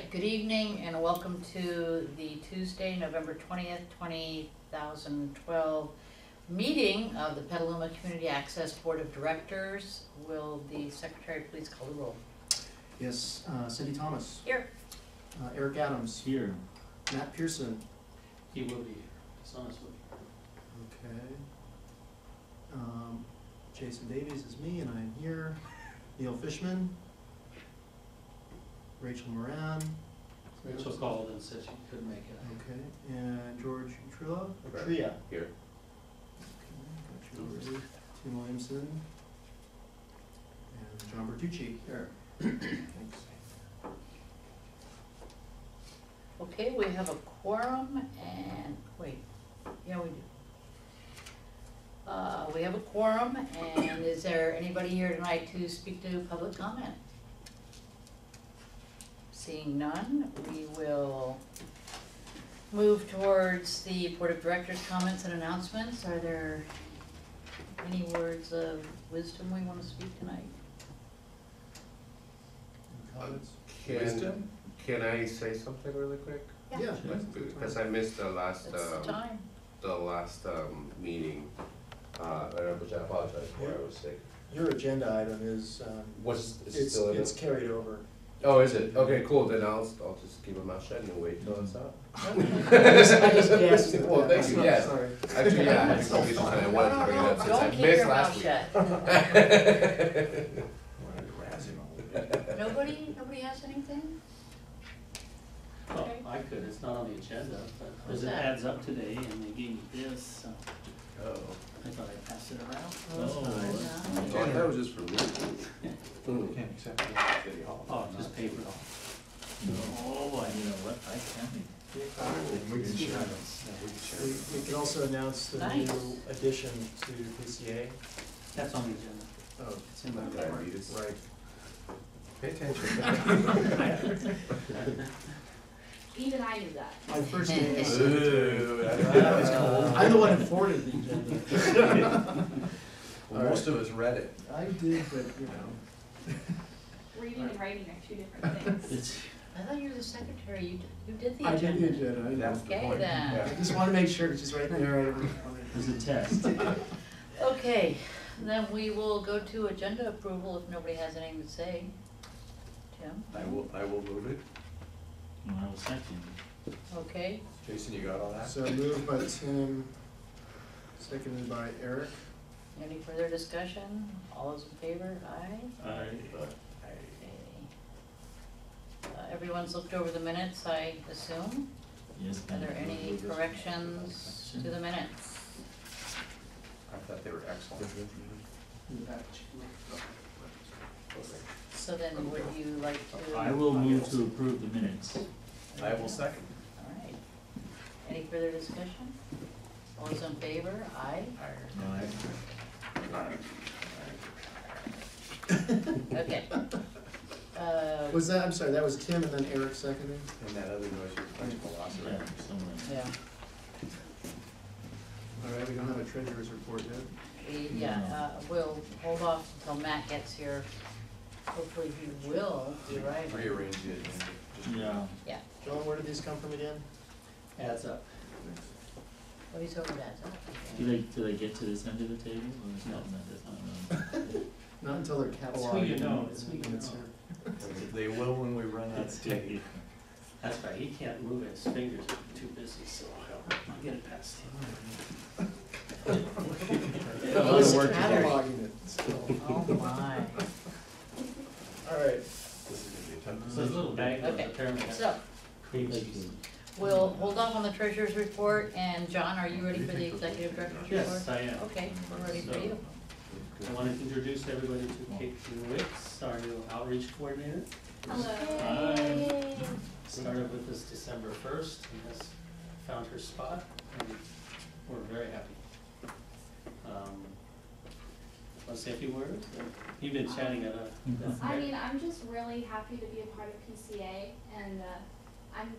right, good evening and welcome to the Tuesday, November 20th, 2012 meeting of the Petaluma Community Access Board of Directors. Will the Secretary please call the roll? Yes, Cindy Thomas. Here. Eric Adams. Here. Matt Pearson. He will be here. Sona's will be Okay. Jason Davies is me and I'm here. Neil Fishman. Rachel Moran. here. Rachel called and said she couldn't make it. Okay. And George Trilla. Tria. Here. Okay, got you already. Tim Williamson. And John Bertucci. Here. Thanks. Okay, we have a quorum and, wait, yeah we do. We have a quorum, and is there anybody here tonight to speak to public comment? Seeing none, we will move towards the Board of Directors' comments and announcements. Are there any words of wisdom we want to speak tonight? Any comments? Can I say something really quick? Yeah. Because I missed the last It's the time. meeting, which I apologize for. I was sick. Your agenda item is, it's carried over. Oh, is it? Okay, cool. Then I'll just keep my mouth shut and wait till it's out. I just guessed at Well, that. thank you. Sorry. Yes. Sorry. Actually, yeah. I wanted to bring it up since I Don't keep missed your last mouth week. shut. Nobody has anything? Well, Okay. I could, it's not on the agenda, but What's it that? adds up today and they gave me this, so Oh. I thought I'd pass it around. Oh, that was just for me. Can't accept it at City Hall. Oh, just paper. Oh, boy. You know what, I can't. We can share it. We can also announce the Nice. new addition to PCA. That's on the agenda. Oh, It's in my Diabetes. right. Pay attention. Even I knew that. My first name is. Ooh, I'm the one who forwarded the agenda. Well, most of us read it. I did, but you know. Reading and writing are two different things. I thought you were the secretary, you did the I did agenda. the agenda. I know. That's the Okay point. then. I just want to make sure it's just right there. There's a test. Okay, then we will go to agenda approval if nobody has anything to say. Tim? I will move it. I was second. Okay, Jason, you got all that? So moved by Tim, seconded by Eric. any further discussion? All those in favor? Aye? Okay. Everyone's looked over the minutes, I assume? Yes. Are there any corrections to the minutes? I thought they were excellent. So then would you like to? I will move to approve the minutes. I will second. All right. Any further discussion? All those in favor? Aye? Okay. Was that, I'm sorry, that was Tim and then Eric seconding? And that other noise was much velocity. Yeah. All right, we don't have a treasurer's report yet. We'll hold off until Matt gets here. Hopefully he will be right. Rearrange it and just. Yeah. Yeah. John, where did these come from again? Adds up. Oh, he's over that. Do they get to this end of the table, or is that not this time? Not until they're It's who cataloged. you know, it's who you It's know. They will when we run out of tape. That's right, he can't move it, his fingers are too busy, so I'll get it past him. I was cataloging it still. Oh my. All right. This is gonna be a tough So this decision. little bag was Okay, apparently so cream cheese. we'll hold off on the treasurer's report, and John, are you ready for the executive director's report? Yes, I am. Okay, we're ready for So- you. I want to introduce everybody to Kate Wicks, our new outreach coordinator. Hello. Started with us December 1st and has found her spot, and we're very happy. Want to say a few words? You've been chatting at a. I mean, I'm just really happy to be a part of PCA, and I'm,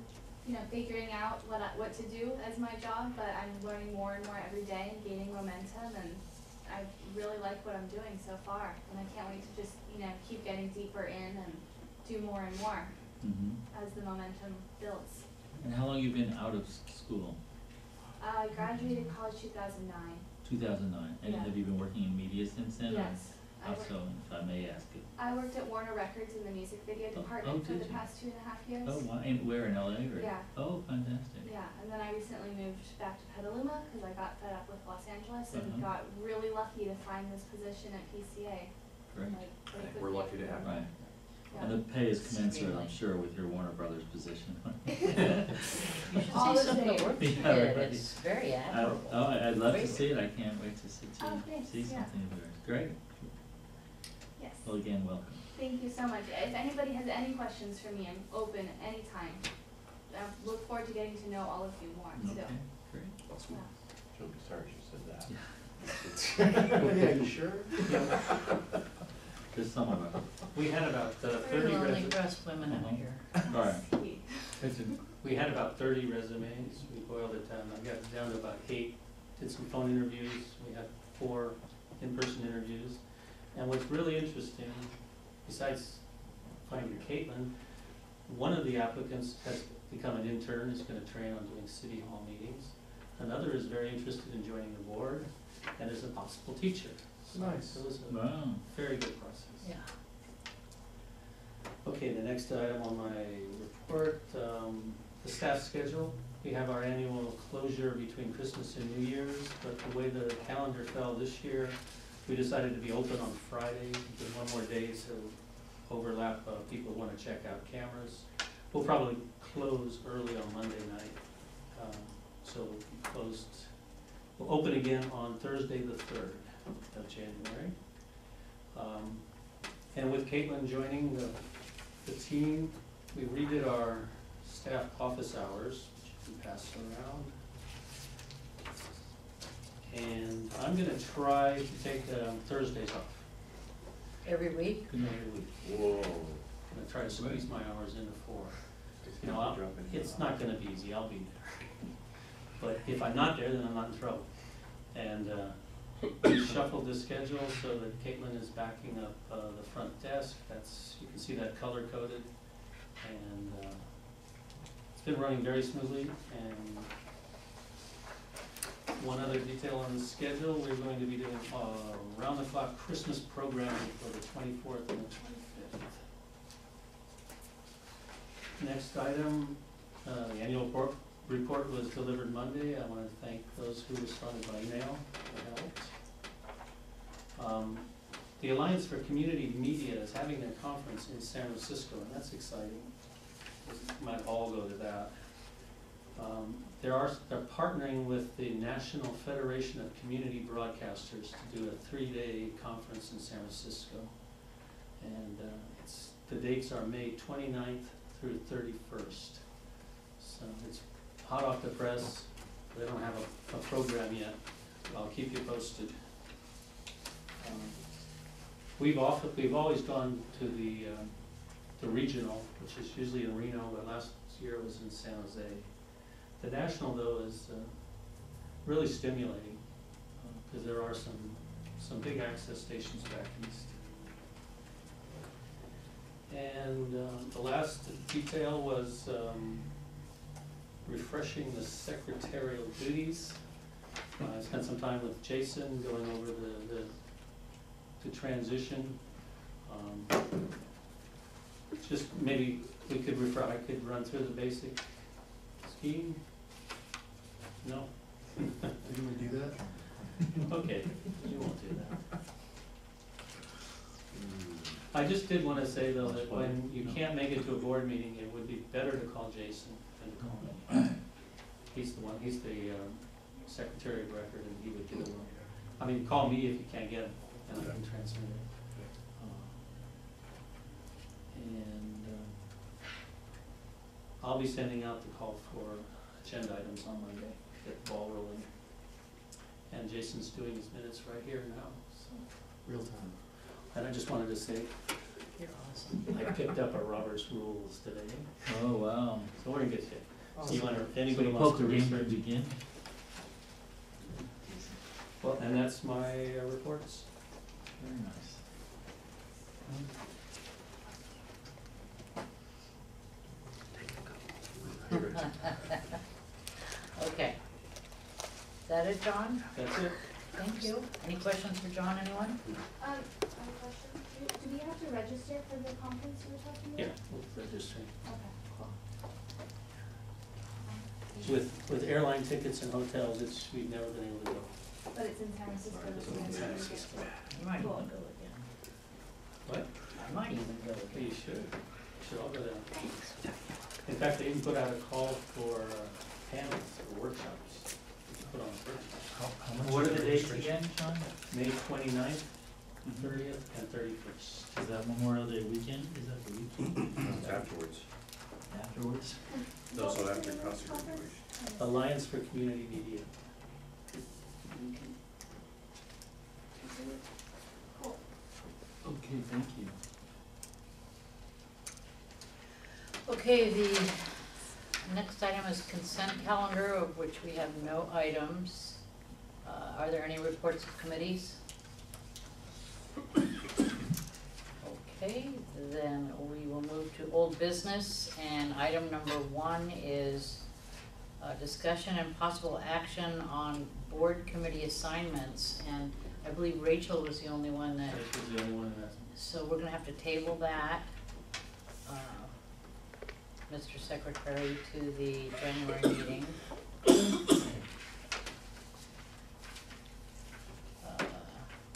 figuring out what to do as my job, but I'm learning more and more every day and gaining momentum, and I really like what I'm doing so far, and I can't wait to just, keep getting deeper in and do more and more. as the momentum builds. And how long you been out of school? I graduated college 2009. 2009. And Yeah. have you been working in media since then? or Yes. How so, if I may ask it? I worked at Warner Records in the music video department for did the you? past 2.5 years. Oh, wow. And where, in LA or? Yeah. Oh, fantastic. Yeah, and then I recently moved back to Petaluma because I got fed up with Los Angeles and Uh-huh. got really lucky to find this position at PCA. Great. Like, I think we're lucky to have Right. Yeah. And the pay is commensurate, I'm Extremely. sure, with your Warner Brothers position. You should All see the some of the same. work you Yeah, did, right. it's very admirable. I'd love to Great. see it, I can't wait to see Oh, thanks, see yeah. something of yours. Great. Yes. Well, again, welcome. Thank you so much. If anybody has any questions for me, I'm open anytime. I look forward to getting to know all of you more too. Okay, great. Awesome. Yeah. She'll be sorry she said that. Yeah, you sure? There's some of it. We had about 30 Very lonely resumes. pressed women out here. All right. Sweet. We had about 30 resumes. We boiled it down. I got it down to about 8. Did some phone interviews. We had 4 in-person interviews. And what's really interesting, besides finding Caitlin, one of the applicants has become an intern, is going to train on doing city hall meetings. Another is very interested in joining the board, and is a possible teacher. So Nice. It was a Wow. very good process. Yeah. Okay, the next item on my report, the staff schedule. We have our annual closure between Christmas and New Year's, but the way the calendar fell this year, we decided to be open on Friday, give one more day to overlap, people who wanna check out cameras. We'll probably close early on Monday night, so we'll be closed. We'll open again on Thursday, the 3rd of January. And with Caitlin joining the team, we redid our staff office hours, which you can pass around. And I'm gonna try to take Thursdays off Every week? every week. Whoa. I'm gonna try to squeeze my hours into 4. You know, Dropping in. it's not gonna be easy, I'll be there. But if I'm not there, then I'm not in trouble. And we shuffled the schedule so that Caitlin is backing up the front desk. That's, you can see that color coded. And it's been running very smoothly. And one other detail on the schedule, we're going to be doing round-the-clock Christmas programming for the 24th and the 25th. Next item, the annual report was delivered Monday. I want to thank those who responded by email. That helped. The Alliance for Community Media is having their conference in San Francisco, and that's exciting. We might all go to that. They're partnering with the National Federation of Community Broadcasters to do a 3-day conference in San Francisco. And the dates are May 29th through 31st. So it's hot off the press. They don't have a program yet. I'll keep you posted. We've always gone to the regional, which is usually in Reno, but last year it was in San Jose. The national, though, is really stimulating because there are some big access stations back east. And the last detail was refreshing the secretarial duties. I spent some time with Jason going over the transition. Just maybe I could run through the basic scheme. No? You would do that? Okay, you won't do that. I just did want to say though that when you can't make it to a board meeting, it would be better to call Jason than to call me. He's the secretary of record, and he would do it. I mean, call me if you can't get him, and I can transmit it. I'll be sending out the call for agenda items on Monday, get the ball rolling. And Jason's doing his minutes right here now, so. Real time. And I just wanted to say, You're awesome. I picked up our Robert's rules today, Oh, wow. so we're in good shape. So you Awesome. want, if anybody wants Poker to game research. to begin? Well, and that's my reports. Very nice. secret. Okay. Is that it, John? That's it. Thank you. Any questions for John, anyone? I have a question. Do we have to register for the conference you were talking about? Yeah, we'll register. Okay, cool. With airline tickets and hotels, we've never been able to go. But it's in San Francisco. It's so in it's San very Francisco. good. You might Cool. even go again. What? I might even go Yeah, again. you should. You should all go down. In fact, they even put out a call for panels or workshops. Put on first. How much What is are the the dates registration? again, Sean? May 29th, Mhm. 30th, and 31st. Is that Memorial Day weekend? Is that the weekend Afterwards. afterwards? It's also What was after the name of concert the conference? graduation. Alliance for Community Media. Cool. Okay, thank you. Okay, the next item is consent calendar, of which we have no items. Are there any reports of committees? Okay, then we will move to old business, and item number 1 is discussion and possible action on board committee assignments, and I believe Rachel was the only one that, This was the only one that, so we're gonna have to table that, Mr. Secretary, to the January meeting.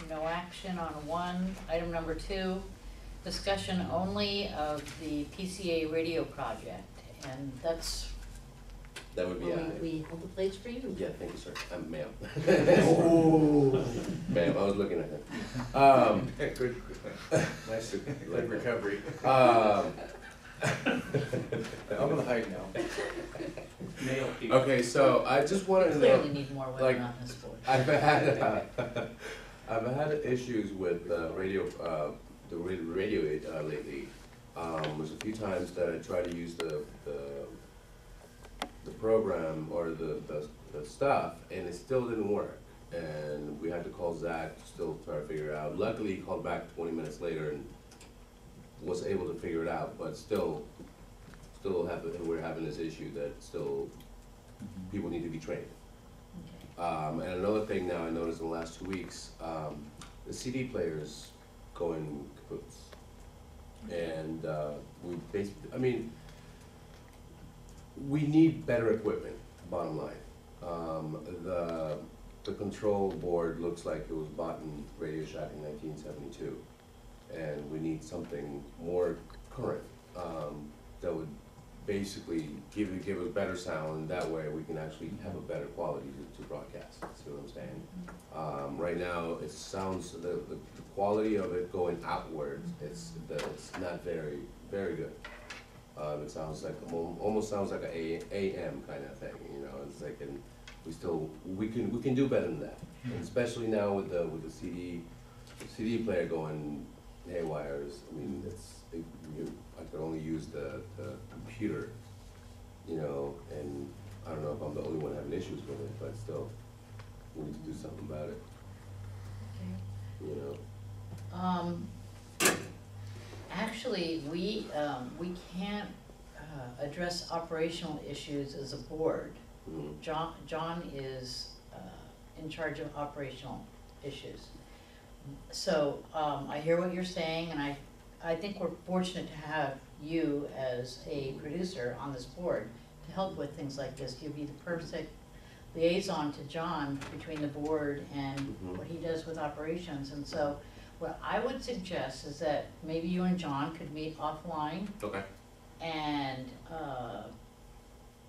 No action on 1. Item number 2, discussion only of the PCA radio project, and that's That would be, where we hold the place for you. yeah, thank you, sir. Ma'am. Oh. Ma'am, I was looking at him. Good, nice, good recovery. Um, I'm gonna hide now. male people. okay, so I just wanted to Clearly know, need more like, women on this board. I've had issues with radio, the radio lately. There's a few times that I try to use the program or the stuff, and it still didn't work. And we had to call Zach to still try to figure it out. Luckily, he called back 20 minutes later and was able to figure it out, but still we're having this issue that still Mhm. people need to be trained. Okay. And another thing now I noticed in the last 2 weeks, the CD player's going kaput. And we basically, I mean, we need better equipment, bottom line. The control board looks like it was bought in Radio Shack in 1972. And we need something more current, that would basically give us better sound, and that way we can actually have a better quality to broadcast, see what I'm saying? Right now, it sounds, the quality of it going outwards, it's not very, very good. It sounds like, almost sounds like a AM kind of thing, you know, it's like, and we can do better than that. And especially now with the CD player going haywire, I mean, I could only use the computer, you know, and I don't know if I'm the only one having issues with it, but still, we need to do something about it, you know? Actually, we can't address operational issues as a board. Mhm. John is in charge of operational issues. So, I hear what you're saying, and I think we're fortunate to have you as a producer on this board to help with things like this. You'll be the perfect liaison to John between the board and Mhm. what he does with operations. And so, what I would suggest is that maybe you and John could meet offline Okay. and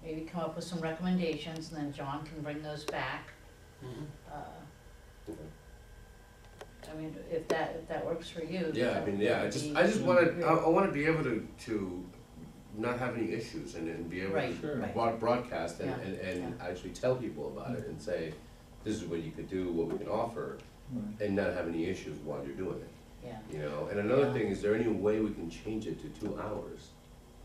maybe come up with some recommendations, and then John can bring those back. Mhm. Okay. I mean, if that works for you. Yeah, I that mean, yeah, would I just be wanted, great. I wanna be able to not have any issues and be able Right, to right. broadcast and, Yeah, and actually tell people about it and say, this is what you could do, what we can offer, Right. and not have any issues while you're doing it, Yeah, you know? And another Yeah. thing, is there any way we can change it to 2 hours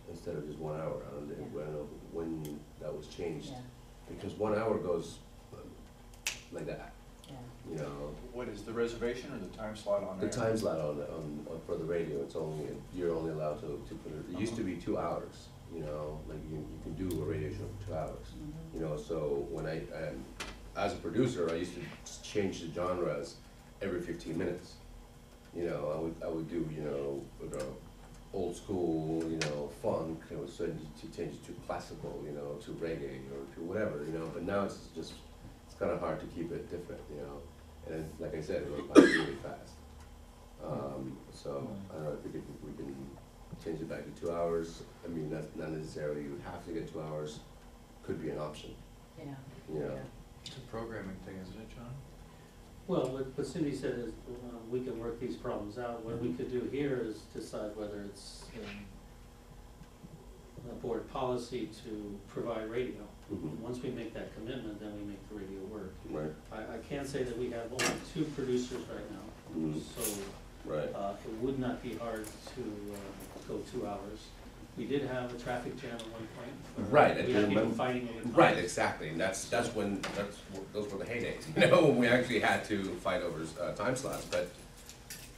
instead of just 1 hour? I don't know when that was changed, yeah, because 1 hour goes like that, yeah. you know? What is the reservation or the time slot on The there? time slot on for the radio, it's only, you're only allowed to put it, it used to be 2 hours, you know, like you can do a radio show for 2 hours. Mhm. You know, so when as a producer, I used to change the genres every 15 minutes. You know, I would do, you know, old school, you know, funk, and so to change it to classical, you know, to reggae or to whatever, you know, but now it's kind of hard to keep it different, you know, and like I said, it goes by really fast. So, I don't know, if we can change it back to 2 hours. I mean, that's not necessarily, you have to get 2 hours, could be an option, Yeah. you know. Yeah. It's a programming thing, isn't it, John? Well, what Cindy said is, we can work these problems out. What we could do here is decide whether it's a board policy to provide radio. Mhm. Once we make that commitment, then we make the radio work. Right, I can say that we have only 2 producers right now, Mhm. so right. it would not be hard to go 2 hours. We did have a traffic jam at one point. Right, I We do had people remember. fighting over time. Right, exactly, and those were the heydays, you know, when we actually had to fight over time slots, but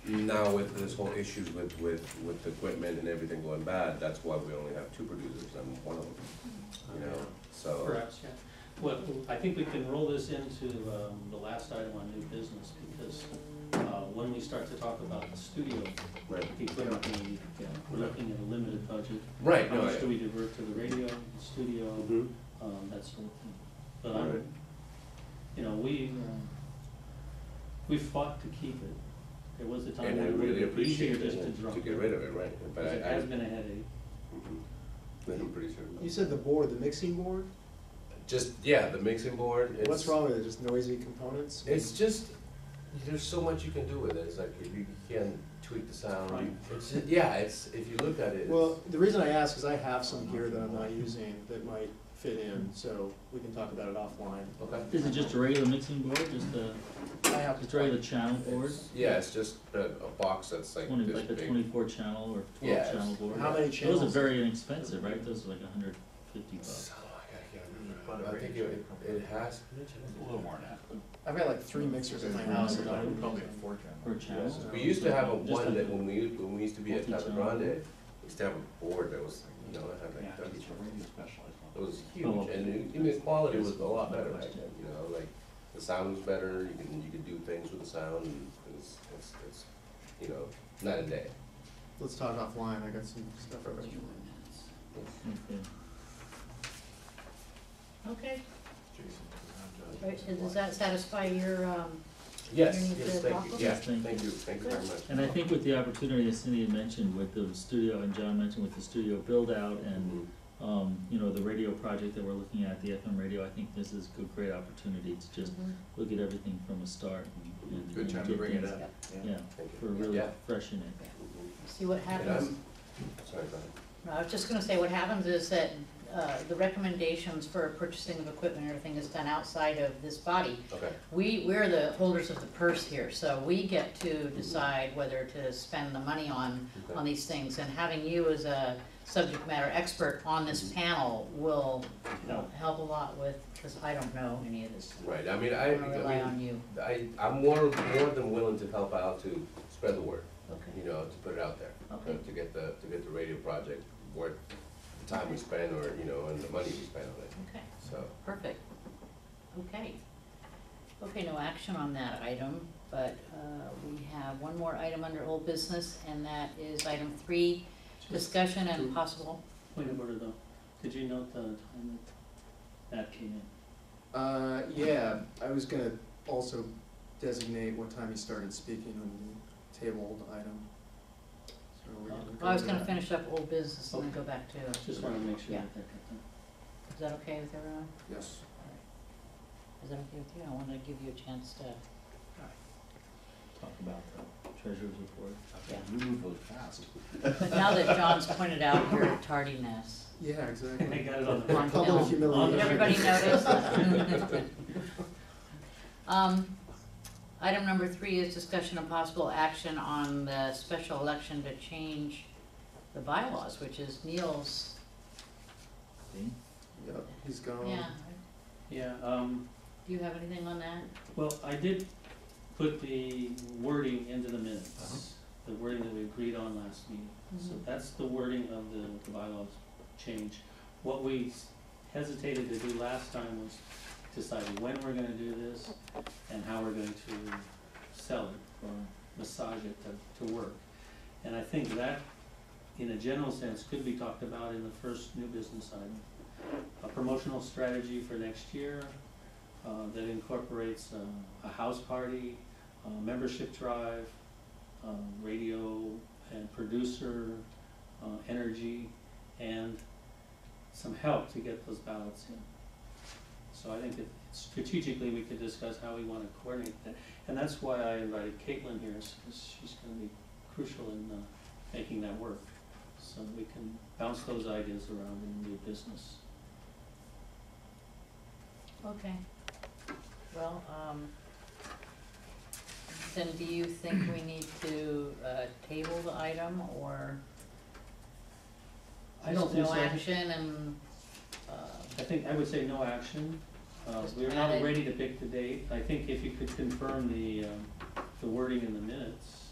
now with this whole issues with the equipment and everything going bad, that's why we only have 2 producers, I'm one of them, you know, so. Perhaps, yeah. Well, I think we can roll this into the last item on new business, because when we start to talk about the studio, Right. the equipment, we're looking at a limited budget. Right, How no, much do we divert to the radio, the studio, Mhm. that sort of thing. But Right. you know, we fought to keep it. There was a time And I when it really would be easier appreciate just to it, drop to it. get rid of it, right, but Because it has been a headache. I'm pretty sure. You said the board, the mixing board? Just, yeah, the mixing board, What's wrong with it? Just noisy components? It's just, there's so much you can do with it, it's like, you can tweak the sound, Right. it's, yeah, it's, if you look at it, Well, the reason I ask is I have some gear that I'm not using that might fit in, so we can talk about it offline. okay. Is it just a regular mixing board, just a, I have just a regular channel board? Yeah, it's just a box that's like this Like a big. 24 channel or Yeah, 12 channel board? How many channels? Those are very inexpensive, right? Those are like $150. So, I can't remember. I think it has. A little more than that. I've got like 3 mixers at my house. And I'm Probably a 4-channel. Per channel? Yes, we used to have a Just one like that when we used to be at Casa multi-channel. Grande, we used to have a board that was, you know, it had like 30 channels. It was huge, Oh, and the quality was a lot better back then, you know, like, the sound was better, you could do things with the sound, and it's, you know, night and day. Let's talk offline. I got some stuff over here. Okay. Okay, right, so does that satisfy your, Yes, You need yes, to thank talk you, about yeah, it? Thank thank you very much. And I think with the opportunity, as Cindy had mentioned, with the studio, and John mentioned with the studio build-out and, Mhm. you know, the radio project that we're looking at, the FM radio, I think this is a great opportunity to just Mhm. look at everything from a start and Good time to get bring it things- up. Yeah, Thank you. for really Yeah. freshen it. see what And happens? sorry, go ahead. No, I was just gonna say, what happens is that, the recommendations for purchasing of equipment and everything is done outside of this body. Okay, We're the holders of the purse here, so we get to decide whether to spend the money on okay. these things. And having you as a subject matter expert on this panel will, you know, help a lot with, because I don't know any of this. Right, I mean, I'm gonna rely on you. I'm more than willing to help out to spread the word, Okay, you know, to put it out there. Okay. To get the radio project worth the time we spend, or, you know, and the money we spend on it, okay, so. perfect. Okay. Okay, no action on that item, but we have one more item under old business, and that is item 3, discussion and possible. Point of order though, did you note the time that came in? Yeah, I was gonna also designate what time he started speaking on the tabled item. So we can go Well, I was to gonna that. finish up old business and then go back to, Just wanna make sure Yeah. that got done. is that okay with everyone? Yes. Is that okay with you? I wanted to give you a chance to, Talk about the treasurer's report. yeah. You move really fast. But now that John's pointed out your tardiness, Yeah, I exactly. got it on the. On Public film. humiliation. did everybody notice? Item number 3 is discussion of possible action on the special election to change the bylaws, which is Neil's, See? Yep, he's gone. yeah. Yeah, Do you have anything on that? well, I did put the wording into the minutes, the wording that we agreed on last meeting. So Mhm. that's the wording of the bylaws change. What we hesitated to do last time was deciding when we're gonna do this and how we're going to sell it or massage it to work. And I think that, in a general sense, could be talked about in the first new business item. A promotional strategy for next year that incorporates a house party, a membership drive, radio and producer, energy, and some help to get those ballots in. So I think that strategically we could discuss how we want to coordinate that. And that's why I invited Caitlin here, because she's going to be crucial in making that work. So we can bounce those ideas around in new business. Okay. Well, then do you think we need to table the item, or I don't just think no so. action and? I would say no action. Just We're add not it. ready to pick the date. I think if you could confirm the wording in the minutes.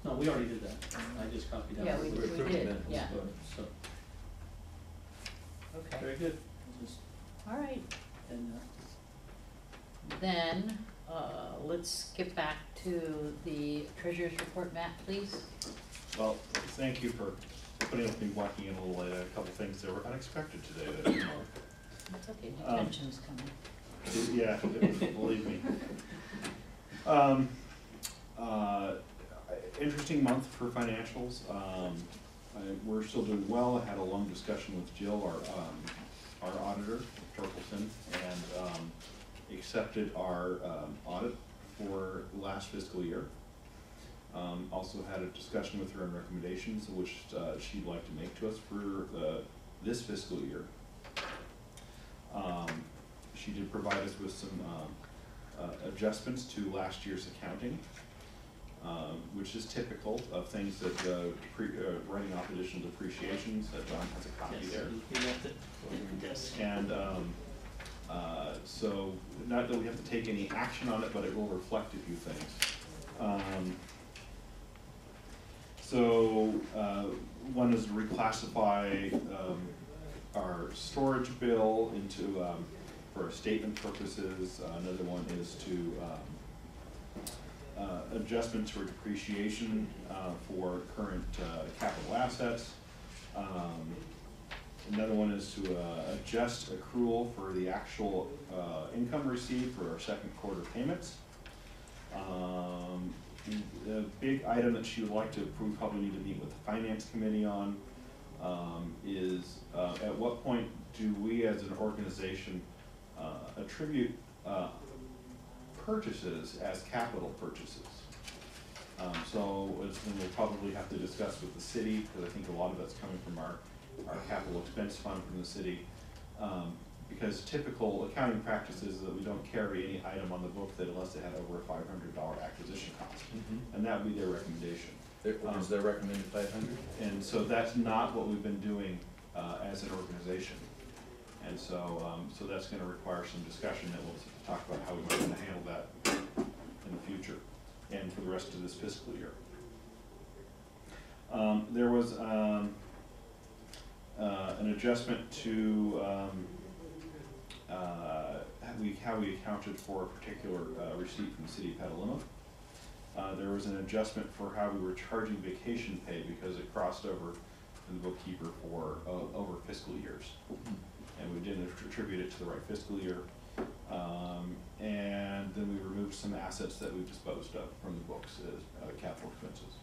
No, we already did that. I just copied that. Yeah, we approved the did, minutes. yeah, So, okay, very good. Just, all right. and, Then, let's get back to the treasurer's report. Matt, please. Well, thank you for putting up with me walking in a little late. I had a couple things that were unexpected today that, It's okay, detention's coming. yeah, believe me. Interesting month for financials. We're still doing well. I had a long discussion with Jill, our auditor, Torkelson, and accepted our audit for last fiscal year. Also had a discussion with her on recommendations, which she'd like to make to us for this fiscal year. She did provide us with some adjustments to last year's accounting, which is typical of things that writing off additional depreciations. John has a copy yes, there. you left it on your desk. And so, not that we have to take any action on it, but it will reflect a few things. One is to reclassify our storage bill into, for statement purposes. Another one is to adjustments for depreciation for current capital assets. Another one is to adjust accrual for the actual income received for our second quarter payments. The big item that she would like to approve, probably need to meet with the finance committee on, is at what point do we as an organization attribute purchases as capital purchases? So it's something we'll probably have to discuss with the city, because I think a lot of that's coming from our capital expense fund from the city. Because typical accounting practice is that we don't carry any item on the book that unless it had over a $500 acquisition cost. And that would be their recommendation. Is their recommended 500? And so that's not what we've been doing as an organization. And so, so that's gonna require some discussion that we'll talk about how we're gonna handle that in the future and for the rest of this fiscal year. There was an adjustment to how we accounted for a particular receipt from the city of Petaluma. There was an adjustment for how we were charging vacation pay because it crossed over to the bookkeeper for over fiscal years. And we didn't attribute it to the right fiscal year. And then we removed some assets that we disposed of from the books as capital expenses.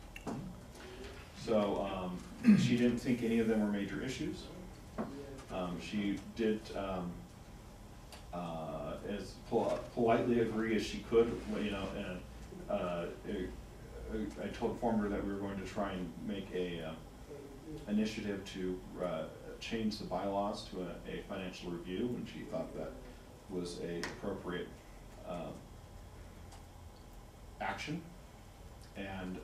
So she didn't think any of them were major issues. She did as politely agree as she could, you know, and I informed her that we were going to try and make a initiative to change the bylaws to a financial review, and she thought that was a appropriate action. And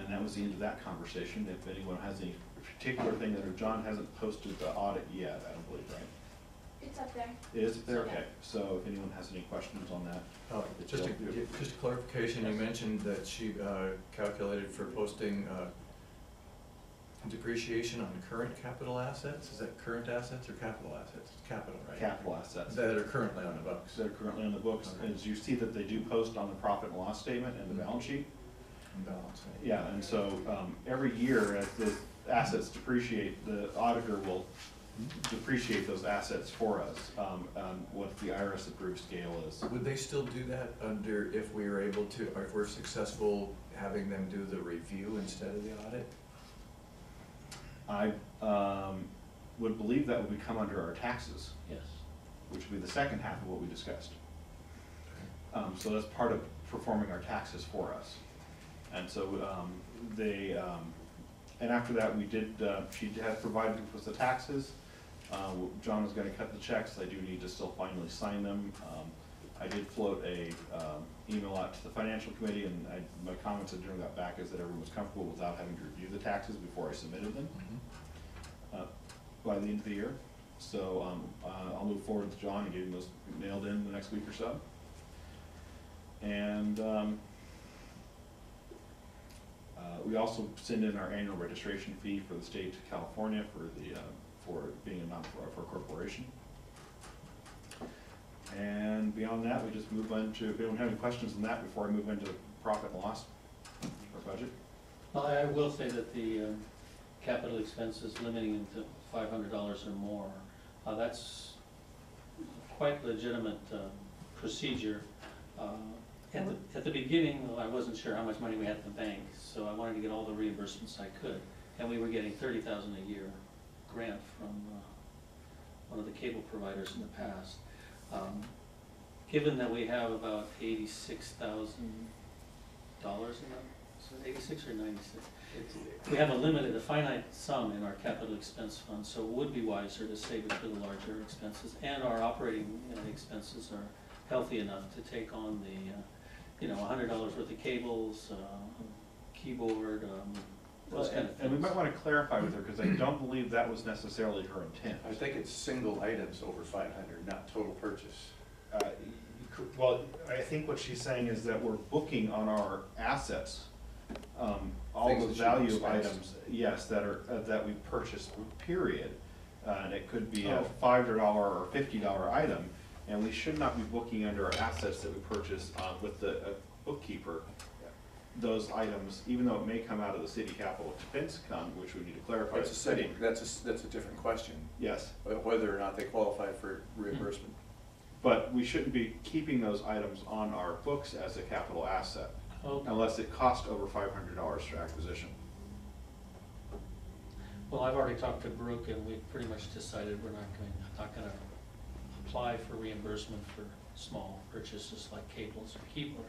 that was the end of that conversation. If anyone has any particular thing that, or John hasn't posted the audit yet, I don't believe, right? It's up there. It is up there? Yeah. Okay, so if anyone has any questions on that. Just a clarification, you mentioned that she calculated for posting depreciation on current capital assets? Is that current assets or capital assets? Capital, right? Capital assets. That are currently on the books. That are currently on the books, Okay. as you see that they do post on the profit and loss statement and the balance sheet. And balance. Yeah, and so, every year as the assets depreciate, the auditor will depreciate those assets for us, on what the IRS approved scale is. Would they still do that under, if we were able to, or if we're successful having them do the review instead of the audit? I, would believe that would come under our taxes, Yes. which would be the second half of what we discussed. So that's part of performing our taxes for us. And so, and after that, we did, she had provided us the taxes. John was gonna cut the checks, I do need to still finally sign them. I did float a, email out to the financial committee, and my comments that Jim got back is that everyone was comfortable without having to review the taxes before I submitted them, by the end of the year. So, I'll move forward with John and get those nailed in the next week or so. And, we also send in our annual registration fee for the state of California for the, for being a for a corporation. And beyond that, we just move on to, if anyone have any questions on that before I move into profit and loss or budget? Well, I will say that the capital expenses limiting them to $500 or more, that's quite legitimate procedure. At the beginning, I wasn't sure how much money we had in the bank, so I wanted to get all the reimbursements I could. And we were getting $30,000 a year grant from one of the cable providers in the past. Given that we have about $86,000 in that, so 86 or 96? We have a finite sum in our capital expense fund, so it would be wiser to save it for the larger expenses. And our operating expenses are healthy enough to take on the, $100 worth of cables, keyboard, those kind of things. And we might want to clarify with her, because I don't believe that was necessarily her intent. I think it's single items over 500, not total purchase. Well, I think what she's saying is that we're booking on our assets, all Things the that should be value of expensed. items, yes, that are, that we purchased, period. And it could be a Oh. $5 or $50 item, and we should not be booking under our assets that we purchased, with the bookkeeper, those items, even though it may come out of the city capital expense account, which we need to clarify. That's a as city. city, that's a different question, Yes, whether or not they qualify for reimbursement. but we shouldn't be keeping those items on our books as a capital asset, Okay. unless it cost over $500 for acquisition. Well, I've already talked to Brooke, and we've pretty much decided we're not gonna apply for reimbursement for small purchases like cables or keyboards.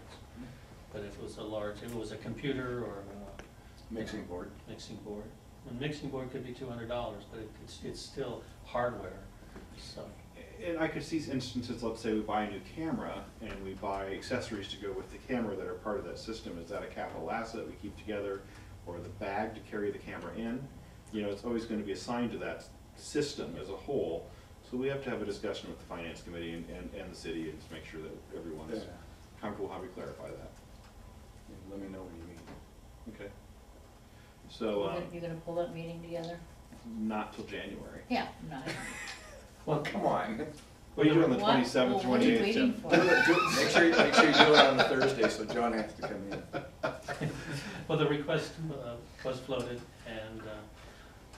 But if it was a computer or a Mixing board. mixing board. A mixing board could be $200, but it's still hardware, so. And I could see instances, let's say we buy a new camera and we buy accessories to go with the camera that are part of that system. Is that a capital asset we keep together, or the bag to carry the camera in? It's always going to be assigned to that system as a whole. So we have to have a discussion with the finance committee and the city, and just make sure that everyone is comfortable how we clarify that. Let me know what you mean. Okay. So, You're gonna pull that meeting together? not till January. Yeah, no. Well, come on. What are you doing on the What? 27th, Well, what are you 28th, waiting Tim? for? Make sure you do it on the Thursday, so John has to come in. Well, the request was floated, and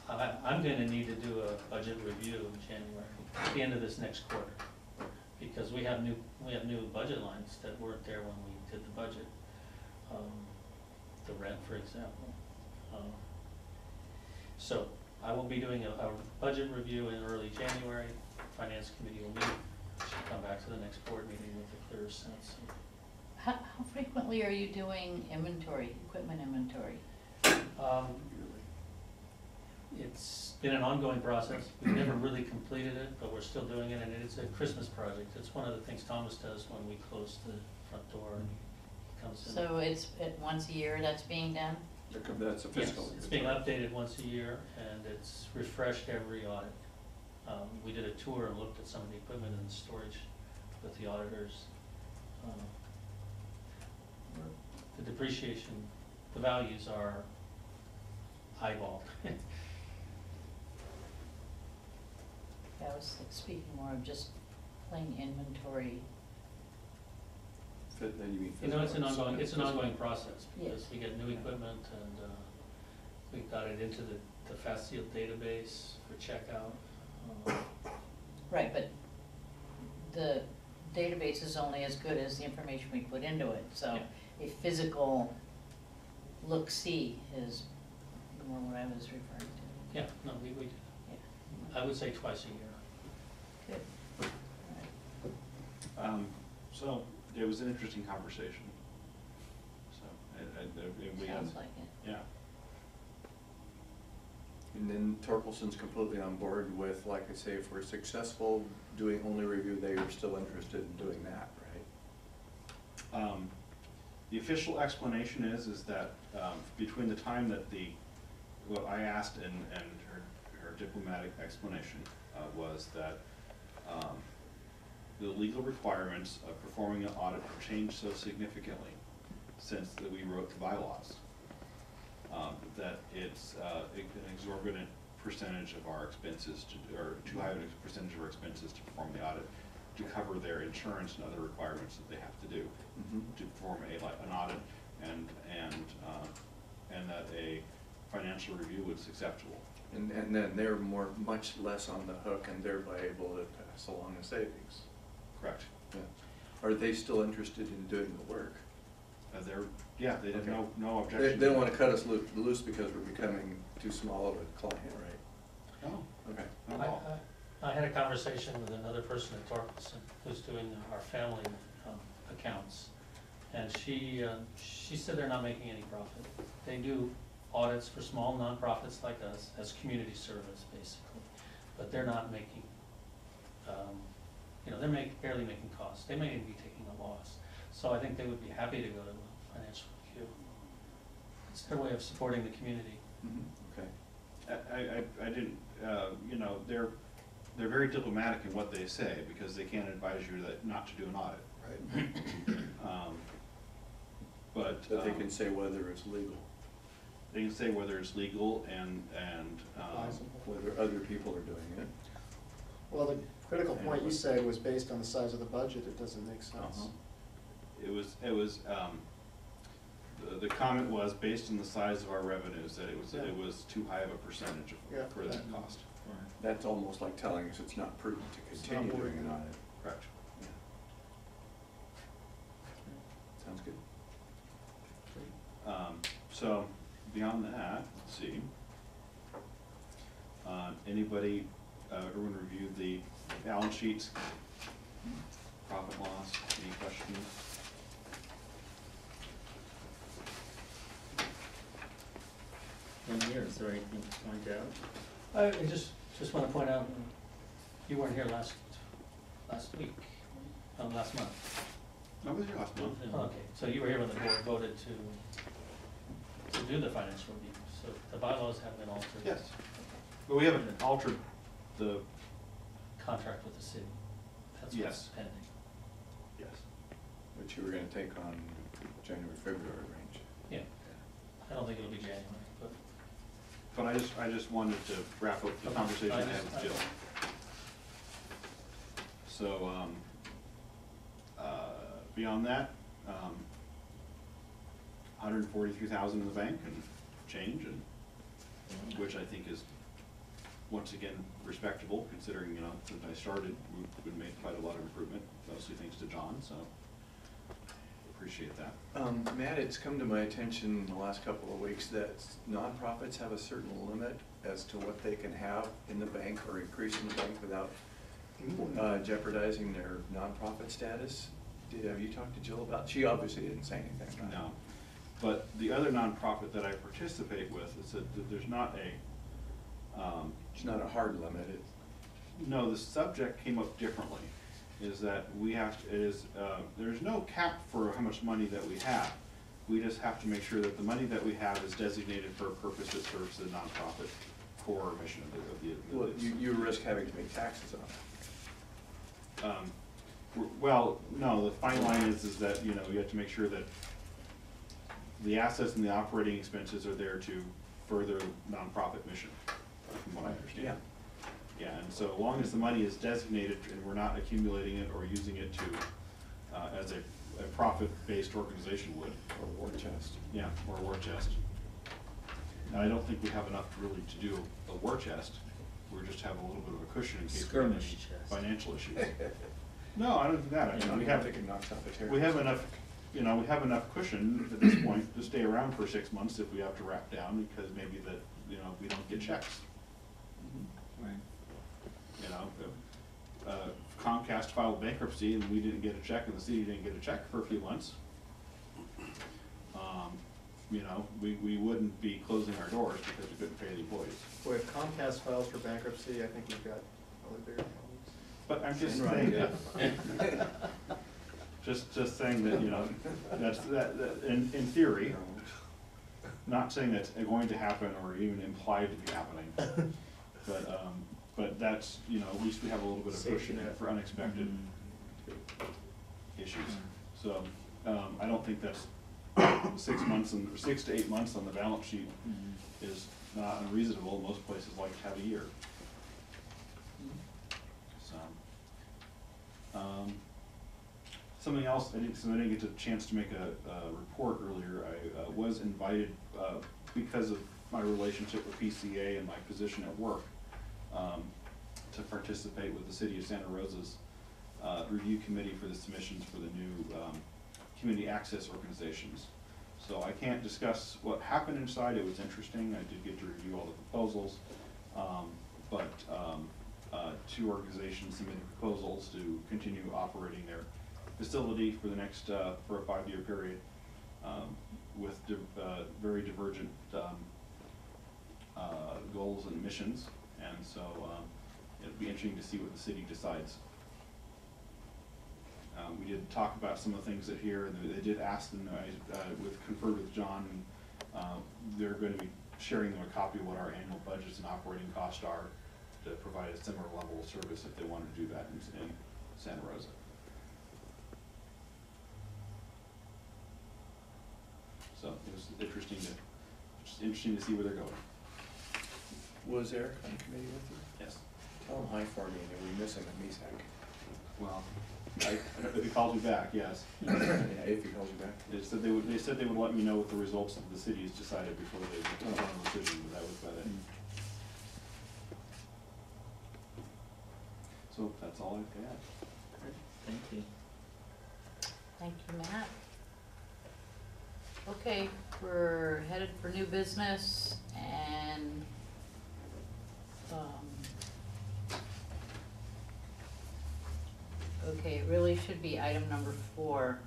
I'm gonna need to do a budget review in January, at the end of this next quarter. Because we have new budget lines that weren't there when we did the budget. The rent, for example. So I will be doing a budget review in early January. Finance committee will meet, should come back to the next board meeting with a clearer sense. How frequently are you doing equipment inventory? It's been an ongoing process. We've never really completed it, but we're still doing it, and it's a Christmas project. It's one of the things Thomas does when we close the front door and he comes in. So it's once a year that's being done? That's a Yes, fiscal. it's being updated once a year, and it's refreshed every audit. We did a tour and looked at some of the equipment and storage with the auditors. The depreciation, the values are eyeball. I was speaking more of just plain inventory. Then you mean You know, it's an ongoing, physical. process, because Yes. we get new equipment, and, we got it into the Fast Seal database for checkout. Right, but the database is only as good as the information we put into it, so a physical look-see is more what I was referring to. Yeah, no, we do. Yeah, I would say twice a year. good. All right. So, it was an interesting conversation. So, we had, Sounds like it. yeah. And then Torkelson's completely on board with, like I say, if we're successful doing only review, they are still interested in doing that, right? The official explanation is that, between the time that what I asked and her diplomatic explanation, was that, the legal requirements of performing an audit have changed so significantly since that we wrote the bylaws, that it's, an exorbitant percentage of our expenses or too high of a percentage of our expenses to perform the audit, to cover their insurance and other requirements that they have to do to perform an audit, and that a financial review was acceptable. And then they're much less on the hook and thereby able to pass along the savings. Correct. Yeah. Are they still interested in doing the work? They have Okay. no They objection. don't want to cut us loose because we're becoming too small of a client, right? No, Okay. not at all. I had a conversation with another person at Torkelson who's doing our family accounts, and she said they're not making any profit. They do audits for small nonprofits like us as community service, basically, but they're not making, they're barely making costs. They may even be taking a loss. So I think they would be happy to go to a financial review. It's their way of supporting the community. Okay. I didn't, they're very diplomatic in what they say, because they can't advise you that not to do an audit. Right. But. But they can say whether it's legal, They can say whether it's legal and, whether other people are doing it. Well, the critical point you said was based on the size of the budget, it doesn't make sense. Uh-huh. It was, the comment was based on the size of our revenues, that it was too high of a percentage for that cost. That's almost like telling us it's not prudent to It's continue not doing an worth it. audit. Correct. Yeah. Sounds good. So, beyond that, let's see. Anybody, everyone review the balance sheets, profit loss, any questions? In here, is there anything to point out? I just want to point out, you weren't here last week, last month. I was here last month. Okay, so you were here when the board voted to do the financial review, so the bylaws have been altered. Yes, but we haven't altered the, Contract with the city, that's what's Yes. pending. yes. Which you were gonna take on January, February range. Yeah, I don't think it'll be January, but. But I just wanted to wrap up the Okay. conversation I had just- with Jill. So, beyond that, 143,000 in the bank and change, and, which I think is, once again, respectable, considering, since I started, we've made quite a lot of improvement, mostly thanks to John, so appreciate that. Matt, it's come to my attention in the last couple of weeks that nonprofits have a certain limit as to what they can have in the bank or increase in the bank without jeopardizing their nonprofit status. Have you talked to Jill about, she obviously didn't say anything about it. No, but the other nonprofit that I participate with is that there's not a, It's not a hard limit, no, the subject came up differently, is that we have to, there's no cap for how much money that we have. We just have to make sure that the money that we have is designated for a purpose that serves the nonprofit core mission of the. well, you risk having to pay taxes on it. Well, no, the fine line is that, you have to make sure that the assets and the operating expenses are there to further nonprofit mission, from what I understand. Yeah, and so long as the money is designated and we're not accumulating it or using it to, as a profit-based organization would. Or war chest. Yeah, or a war chest. And I don't think we have enough to really to do a war chest. We just have a little bit of a cushion in case we have any Skirmish chest. financial issues. No, I don't think that. I mean, we have, think it knocks out the terrorists. we have enough, you know, we have enough cushion at this point to stay around for 6 months if we have to wrap down, because maybe that, you know, we don't get checks. Right. You know, if Comcast filed bankruptcy and we didn't get a check and the city didn't get a check for a few months, you know, we wouldn't be closing our doors because we couldn't pay the employees. Boy, if Comcast files for bankruptcy, I think we've got probably bigger problems. But I'm just Right, saying that, just saying that, you know, that in theory, not saying that's going to happen or even implied to be happening, but that's, you know, at least we have a little bit of Safety cushion net. for unexpected issues. So, I don't think that's 6 months and, or 6 to 8 months on the balance sheet is not unreasonable. Most places like to have a year. So, something else, I didn't get a chance to make a report earlier. I was invited, because of my relationship with PCA and my position at work, to participate with the City of Santa Rosa's review committee for the submissions for the new community access organizations. So I can't discuss what happened inside. It was interesting. I did get to review all the proposals, but 2 organizations submitted proposals to continue operating their facility for the next for a 5-year period, with very divergent goals and missions, and so it'll be interesting to see what the city decides. We did talk about some of the things that here, and they did ask them, I conferred with John, and they're going to be sharing them a copy of what our annual budgets and operating costs are to provide a similar level of service if they want to do that in Santa Rosa. So it was interesting to see where they're going. Was Eric on the committee with you? Yes. Tell him hi for me, and we miss him at MESAC. Well, if he calls me back, yes. Yeah, if he calls you back. They said they would let me know what the results of the cities decided before they took a final decision, but that was about it. So that's all I've got. Thank you. Thank you, Matt. Okay, we're headed for new business and, okay, it really should be item number 4.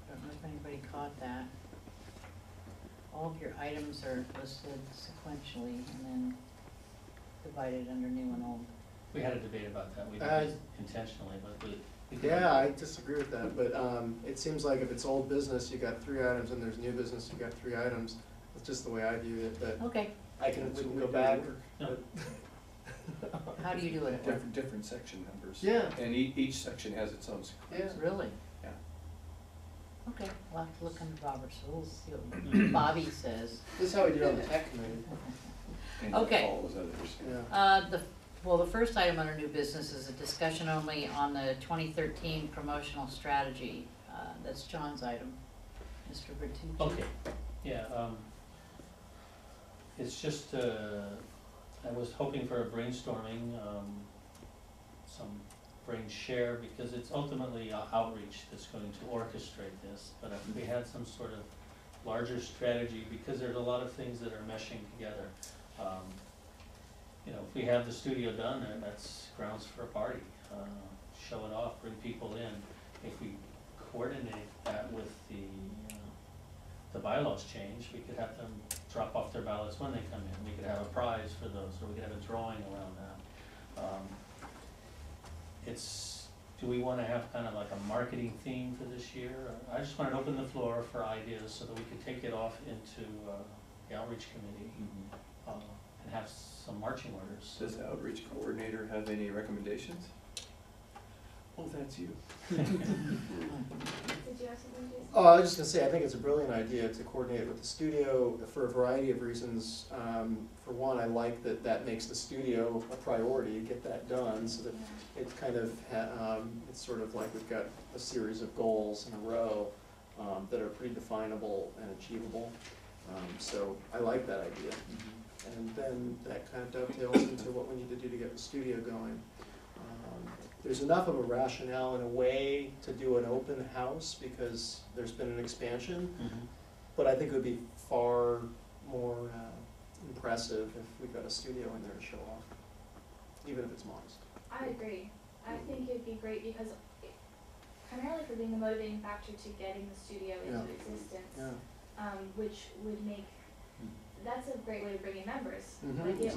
Don't know if anybody caught that. All of your items are listed sequentially and then divided under new and old. We had a debate about that, we did it intentionally, but we. Yeah, I disagree with that, but it seems like if it's old business, you got 3 items, and there's new business, you got 3 items. That's just the way I view it, but Okay, we can go back. No. how do you do it? Different section numbers. Yeah. And each section has its own sequence. Yeah. Really? Yeah. Okay, we'll have to look under Robert's rules, see what Bobby says. This is how we do it on the tech committee. And Okay. all those others. Yeah. The first item under new business is a discussion only on the 2013 promotional strategy. That's John's item. Mr. Bertucci. Okay, yeah, it's just, I was hoping for a brainstorming, some brain share, because it's ultimately a outreach that's going to orchestrate this, but if we had some sort of larger strategy, because there's a lot of things that are meshing together. You know, if we have the studio done, then that's grounds for a party, show it off, bring people in. If we coordinate that with the bylaws change, we could have them drop off their ballots when they come in. We could have a prize for those, or we could have a drawing around that. Do we wanna have kind of like a marketing theme for this year? I just wanna open the floor for ideas so that we could take it off into the outreach committee, and have some marching orders. Does the outreach coordinator have any recommendations? Oh, that's you. Did you you have something, Jason? Oh, I was just gonna say, I think it's a brilliant idea to coordinate with the studio for a variety of reasons. For one, I like that that makes the studio a priority, get that done, so that it kind of, it's sort of like we've got a series of goals in a row that are pretty definable and achievable. So I like that idea. And then that kind of dovetails into what we need to do to get the studio going. There's enough of a rationale in a way to do an open house because there's been an expansion, but I think it would be far more impressive if we got a studio in there to show off, even if it's modest. I agree. I think it'd be great because primarily for being the motivating factor to getting the studio into existence, which would make, that's a great way to bring in members. Like they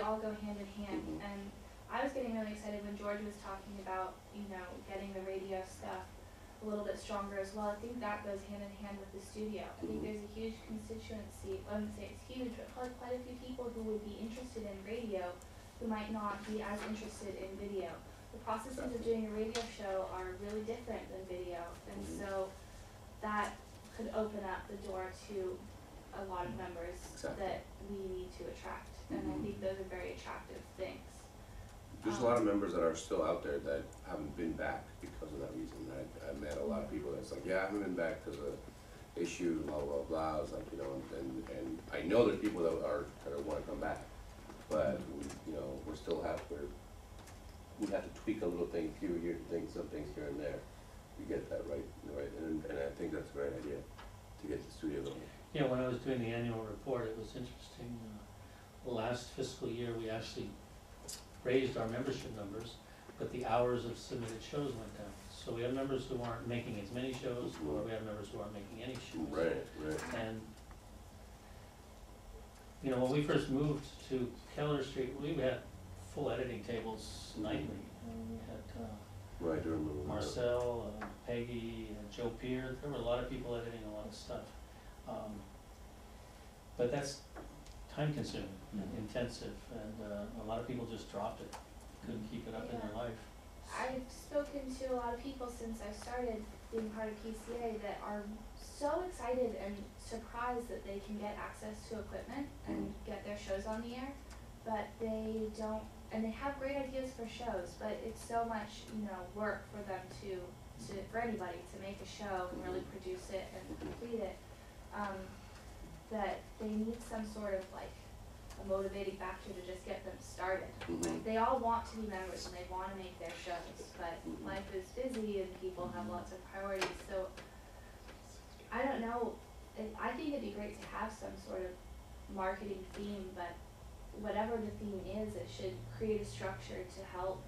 all go hand in hand. And I was getting really excited when George was talking about, you know, getting the radio stuff a little bit stronger as well. I think that goes hand in hand with the studio. I think there's a huge constituency, I wouldn't say it's huge, but probably quite a few people who would be interested in radio who might not be as interested in video. The processes of doing a radio show are really different than video, and so that could open up the door to a lot of members that we need to attract, and I think those are very attractive things. There's a lot of members that are still out there that haven't been back because of that reason. I met a lot of people that's like, yeah, I haven't been back because of issue, blah, blah, blah. I was like, you know, and I know there's people that are, that want to come back, but, you know, we still have, we have to tweak a little thing, some things here and there to get that right, and I think that's a great idea, to get the studio going. Yeah, when I was doing the annual report, it was interesting. Last fiscal year, we actually raised our membership numbers, but the hours of submitted shows went down. So we have members who aren't making as many shows, or we have members who aren't making any shows. Right. And, you know, when we first moved to Keller Street, we had full editing tables nightly. And we had Right, I do remember that. Marcel, Peggy, Joe Peer. There were a lot of people editing a lot of stuff. But that's time consuming, intensive, and a lot of people just dropped it, couldn't keep it up in their life. I've spoken to a lot of people since I started being part of PCA that are so excited and surprised that they can get access to equipment and get their shows on the air, but they don't, and they have great ideas for shows, but it's so much, you know, work for them for anybody to make a show and really produce it and complete it, that they need some sort of like a motivating factor to just get them started. Like, they all want to be members and they want to make their shows, but life is busy and people have lots of priorities, so I don't know, I think it'd be great to have some sort of marketing theme, but whatever the theme is, it should create a structure to help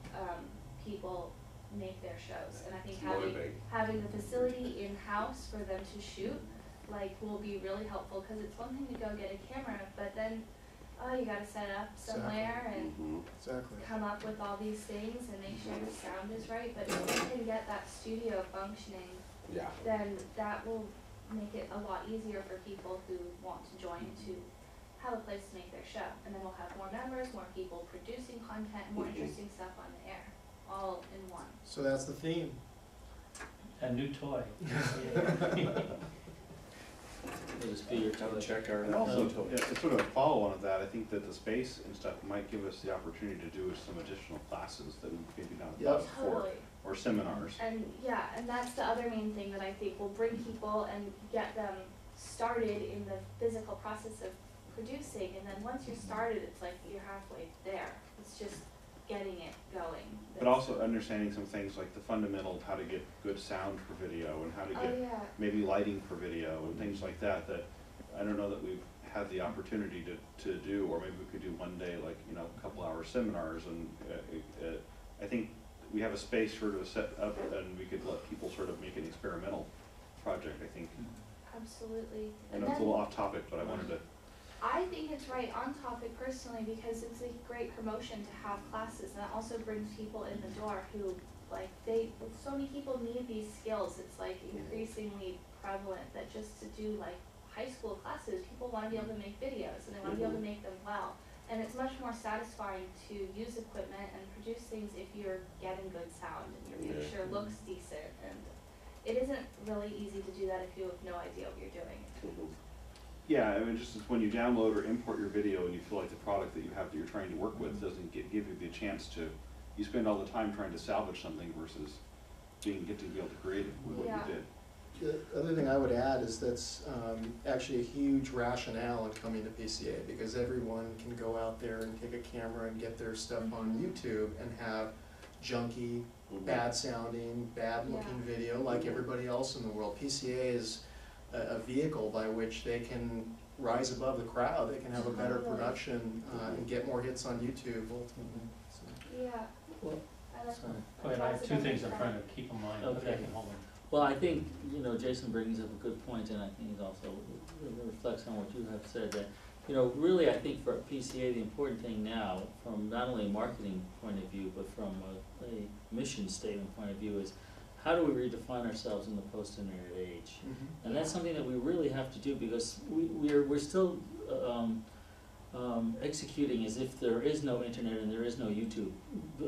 people make their shows. And I think having the facility in-house for them to shoot, like, will be really helpful, because it's one thing to go get a camera, but then, you gotta set it up somewhere and come up with all these things and make sure the sound is right. But if we can get that studio functioning, then that will make it a lot easier for people who want to join to have a place to make their show. And then we'll have more members, more people producing content, more interesting stuff on the air, all in one. So that's the theme. A new toy. It'll just be your Come toy. check our. And also, it's sort of a follow-on of that, I think that the space and stuff might give us the opportunity to do some additional classes that we maybe not done before, Totally. or seminars. And yeah, and that's the other main thing that I think will bring people and get them started in the physical process of producing. And then once you're started, it's like you're halfway there. It's just getting it going. But also understanding some things like the fundamental, how to get good sound for video, and how to get maybe lighting for video, and things like that, that I don't know that we've had the opportunity to do, or maybe we could do one day, like, you know, a couple hour seminars, and I think we have a space sort of set up, and we could let people sort of make an experimental project, I think. Absolutely. I know it's a little off topic, but I wanted to. I think it's right on topic personally, because it's a great promotion to have classes, and that also brings people in the door who, like, so many people need these skills. It's like increasingly prevalent that just to do like high school classes, people want to be able to make videos and they want to be able to make them well. And it's much more satisfying to use equipment and produce things if you're getting good sound and your picture looks decent, and it isn't really easy to do that if you have no idea what you're doing. Mhm. Yeah, I mean, just as when you download or import your video and you feel like the product that you have that you're trying to work with doesn't give you the chance to, you spend all the time trying to salvage something versus get to be able to create it with what Yeah. you did. The other thing I would add is that's actually a huge rationale in coming to PCA, because everyone can go out there and take a camera and get their stuff on YouTube and have junky, bad sounding, bad looking Yeah. video like everybody else in the world. PCA is a vehicle by which they can rise above the crowd, they can have a better Totally. production and get more hits on YouTube ultimately. So. Yeah. Well, I like sorry. Go ahead, I have two things I'm trying to keep in mind, but I Okay. can hold on. Well, I think, you know, Jason brings up a good point, and I think it also reflects on what you have said, that, you know, really, I think for PCA, the important thing now, from not only a marketing point of view, but from a mission statement point of view, is how do we redefine ourselves in the post-internet age? And that's something that we really have to do, because we're still executing as if there is no internet and there is no YouTube,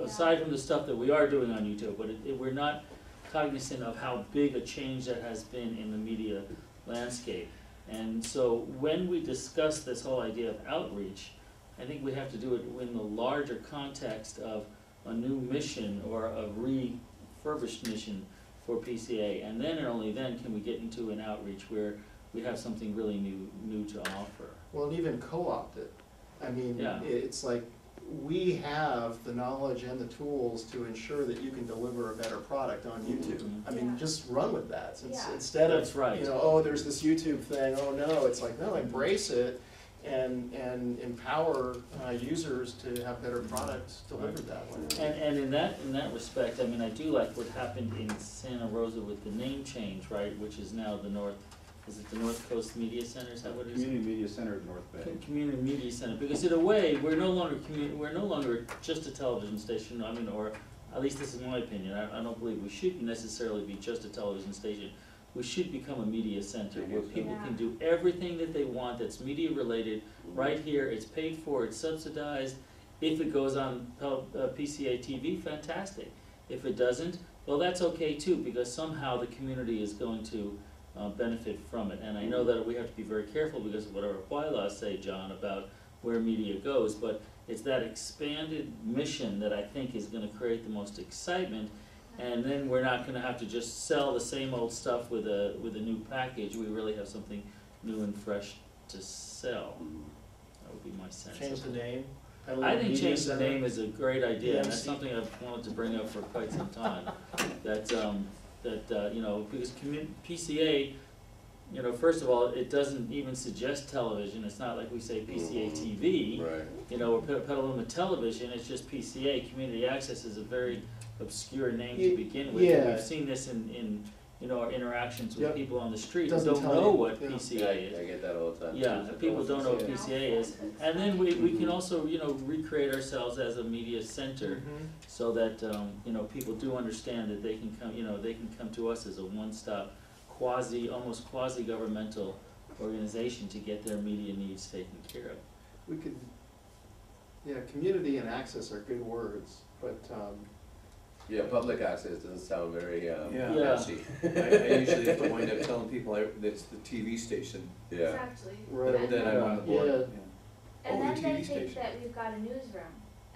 aside from the stuff that we are doing on YouTube, but we're not cognizant of how big a change that has been in the media landscape. And so when we discuss this whole idea of outreach, I think we have to do it in the larger context of a new mission or a refurbished mission for PCA, and then and only then can we get into an outreach where we have something really new to offer. Well, and even co-opt it. I mean, Yeah. it's like, we have the knowledge and the tools to ensure that you can deliver a better product on YouTube. I mean, Yeah. just run with that. Yeah. Instead of, That's right. you know, oh, there's this YouTube thing, oh no, it's like, no, embrace it and empower users to have better products delivered that way. And in that respect, I mean, I do like what happened in Santa Rosa with the name change, right, which is now the is it the North Coast Media Center, is that what it is? Community Media Center of North Bay. Community Media Center, because in a way, we're no longer just a television station, I mean, or at least this is my opinion, I don't believe we should necessarily be just a television station. We should become a media center where people Yeah. can do everything that they want that's media related, right here, it's paid for, it's subsidized. If it goes on PCA TV, fantastic. If it doesn't, well, that's okay too, because somehow the community is going to benefit from it. And I know that we have to be very careful because of what our bylaws say, John, about where media goes, but it's that expanded mission that I think is gonna create the most excitement. And then we're not gonna have to just sell the same old stuff with a new package. We really have something new and fresh to sell. That would be my sense. Change the name. I think change the name is a great idea, and that's PMC. something I've wanted to bring up for quite some time. That, you know, because PCA, you know, first of all, it doesn't even suggest television, it's not like we say PCA TV. Right. You know, or Petaluma Television, it's just PCA, Community Access is a very obscure name to begin with. And Yeah. we've seen this in you know, our interactions with Yep. people on the street who Doesn't don't tell know you, what yeah. PCA I is. get that all the time. Yeah, people don't know what Yeah. PCA is. And then we can also, you know, recreate ourselves as a media center so that, you know, people do understand that they can come, you know, they can come to us as a one-stop, almost quasi-governmental organization to get their media needs taken care of. We could, yeah, community and access are good words, but, Yeah, public access doesn't sound very, Yeah. Yeah. fancy. I usually have to wind up telling people that's the TV station Yeah. Exactly. Right. that I'm on the board. Yeah. Yeah. And Oh, then the they TV think station. that we've got a newsroom,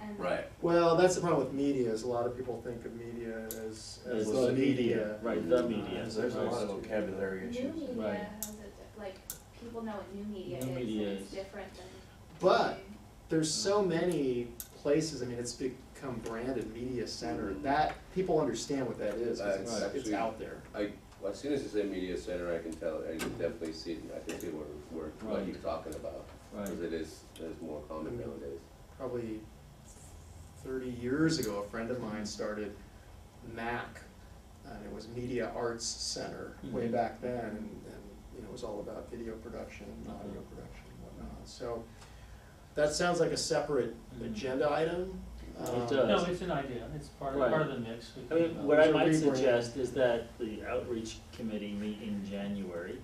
and. Right. well, that's the problem with media, is a lot of people think of media as As the the media. Right, the media. Because there's a lot of vocabulary New issues. media Right. has like, people know what new media New is, media and it's is- different than. But there's so many places, I mean, it's become branded media center, that, people understand what that is, 'cause That's it's actually- out there. As soon as you say media center, I can tell, I can definitely see it, I can see what Right. you're talking about. Right. Because it's more common nowadays. Probably 30 years ago, a friend of mine started MAC, and it was Media Arts Center, way Mhm. back then, and, you know, it was all about video production, and audio Uh-huh. production and whatnot. So, that sounds like a separate Mhm. agenda item. It does. No, it's an idea, it's part Right. of the mix. We I can, mean, what I There's a might rebrand. suggest is that the outreach committee meet in January.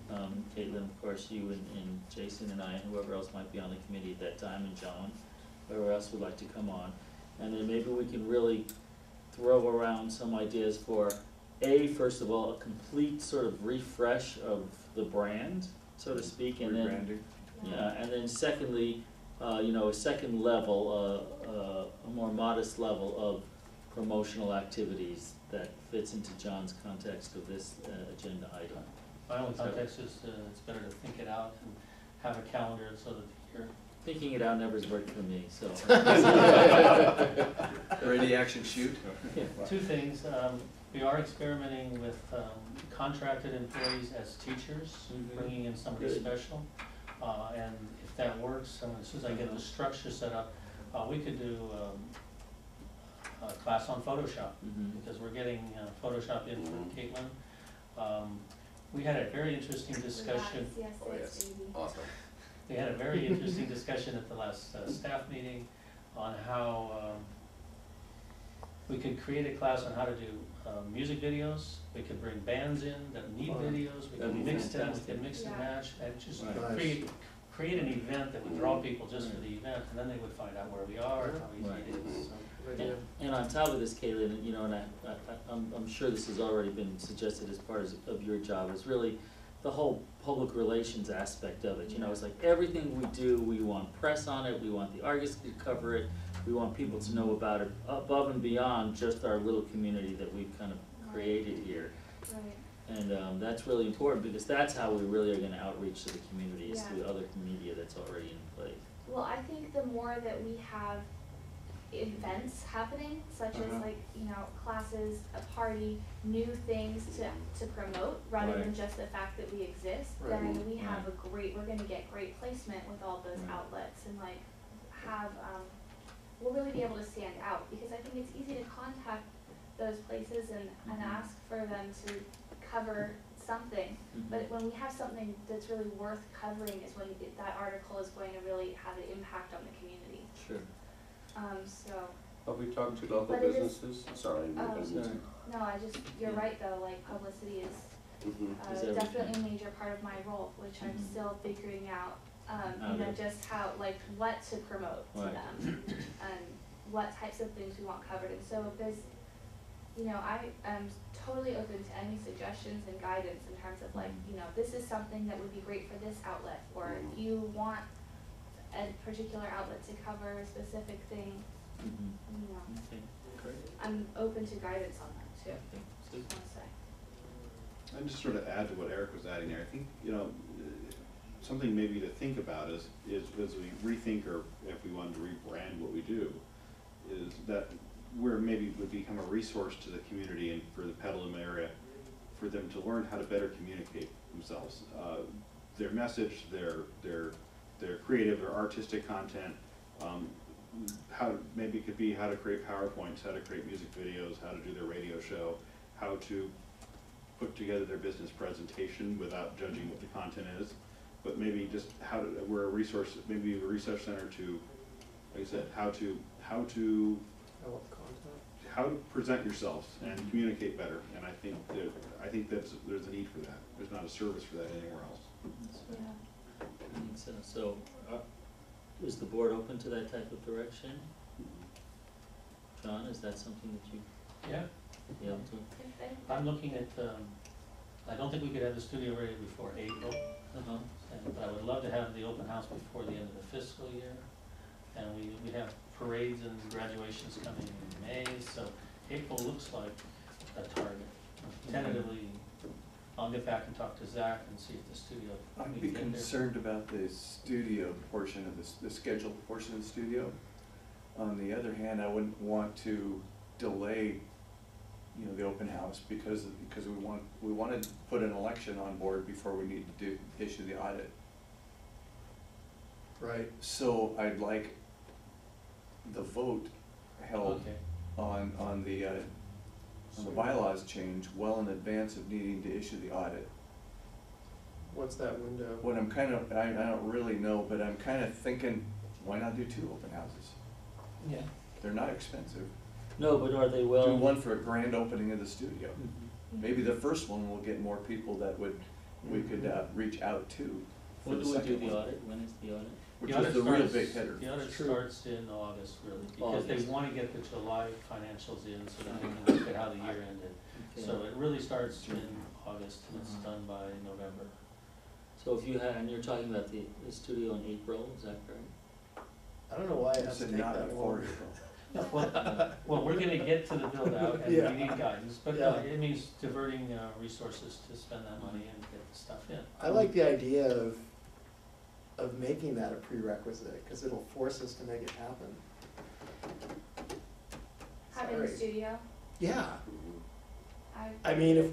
Caitlin, of course, you and Jason and I, and whoever else might be on the committee at that time, and John, whoever else would like to come on. And then maybe we can really throw around some ideas for first of all, a complete sort of refresh of the brand, so to speak, and then, Rebranding. yeah, and then secondly, a second level, a more modest level of promotional activities that fits into John's context of this agenda item. My only context is, it's better to think it out and have a calendar so that you're. Thinking it out never has worked for me, so. Ready, action, shoot? Two things, we are experimenting with contracted employees as teachers, Mhm. bringing in somebody Good. special. And if that works, as soon as I get the structure set up, we could do a class on Photoshop, Mhm. because we're getting Photoshop in from Caitlin. We had a very interesting discussion. Yes, Oh, yes. baby. Awesome. We had a very interesting discussion at the last staff meeting on how we could create a class on how to do music videos. We could bring bands in that need Wow. videos, we That'd could be mix them, we fantastic. could mix and Yeah. match, and just Nice. create an event that would draw people just for the event, and then they would find out where we are, and how easy Right. it is, so. Good idea. And on top of this, Caitlin, I'm sure this has already been suggested as part of your job, is really the whole public relations aspect of it. It's like everything we do, we want press on it, we want the Argus to cover it, we want people to know about it above and beyond just our little community that we've kind of created here. Right. And that's really important, because that's how we really are gonna outreach to the community, is Yeah. through other media that's already in place. Well, I think the more that we have events happening, such as Uh-huh. like, classes, a party, new things to promote, rather than Right. just the fact that we exist, Right. then we have Right. we're gonna get great placement with all those Right. outlets and like have, we'll really be able to stand out, because I think it's easy to contact those places and Mhm. ask for them to cover something. Mhm. But when we have something that's really worth covering is when that article is going to really have an impact on the community. Sure. So, Have we talked to local But it is- businesses? Sorry, I didn't mean to- Sorry. no, you're Yeah. right though, like publicity is Mhm. Is everything. definitely a major part of my role, which I'm Mhm. still figuring out, Yeah. just how, like, what to promote to Right. them. And what types of things we want covered, and so there's, I am totally open to any suggestions and guidance in terms of like, this is something that would be great for this outlet, or if you want a particular outlet to cover a specific thing, Mhm. Okay, great. I'm open to guidance on that too, Okay, super. just wanna say. And just sort of add to what Eric was adding there, I think, something maybe to think about is as we rethink, or if we wanted to rebrand what we do, is that where maybe would become a resource to the community and for the Petaluma area, for them to learn how to better communicate themselves. Their message, their creative or artistic content, maybe it could be how to create PowerPoints, how to create music videos, how to do their radio show, how to put together their business presentation without judging what the content is, but maybe just we're a resource, maybe a research center to, like I said, how to Develop content. how to present yourselves and communicate better, and I think there's a need for that. There's not a service for that anywhere else. Yeah. I think so. So, is the board open to that type of direction? John, is that something that you Yeah, be able to? I'm looking at, I don't think we could have the studio ready before April, Uh-huh. but I would love to have the open house before the end of the fiscal year. And we have parades and graduations coming in May, so April looks like a target. Tentatively, I'll get back and talk to Zach and see if the studio. I'd we be can get there. concerned about the studio portion of the scheduled portion of the studio. On the other hand, I wouldn't want to delay, the open house because we want to put an election on board before we need to issue the audit. Right. So I'd like the vote held Okay, on the bylaws change well in advance of needing to issue the audit. What's that window? What I'm I don't really know, but I'm kind of thinking, why not do 2 open houses? yeah. They're not expensive. No, but are they Do well? one for a grand opening of the studio. Mhm. Maybe the first one will get more people that we could reach out to. for When the do we do second the one. audit? When is the audit? which The was audit the real starts- big header. The audit True. starts in August, really, because they August. wanna get the July financials in so that they can look at how the year ended. Okay. So it really starts in August and it's done by November. So if you had, and you're talking about the studio in April, is that correct? I don't know why it has to Said take not that before long. Well, well, we're gonna get to the build out and Yeah. we need guidance, but Yeah. it means diverting resources to spend that money and get the stuff in. I like the idea of making that a prerequisite, because it'll force us to make it happen. Having a Sorry. studio, Yeah, I. I mean, if,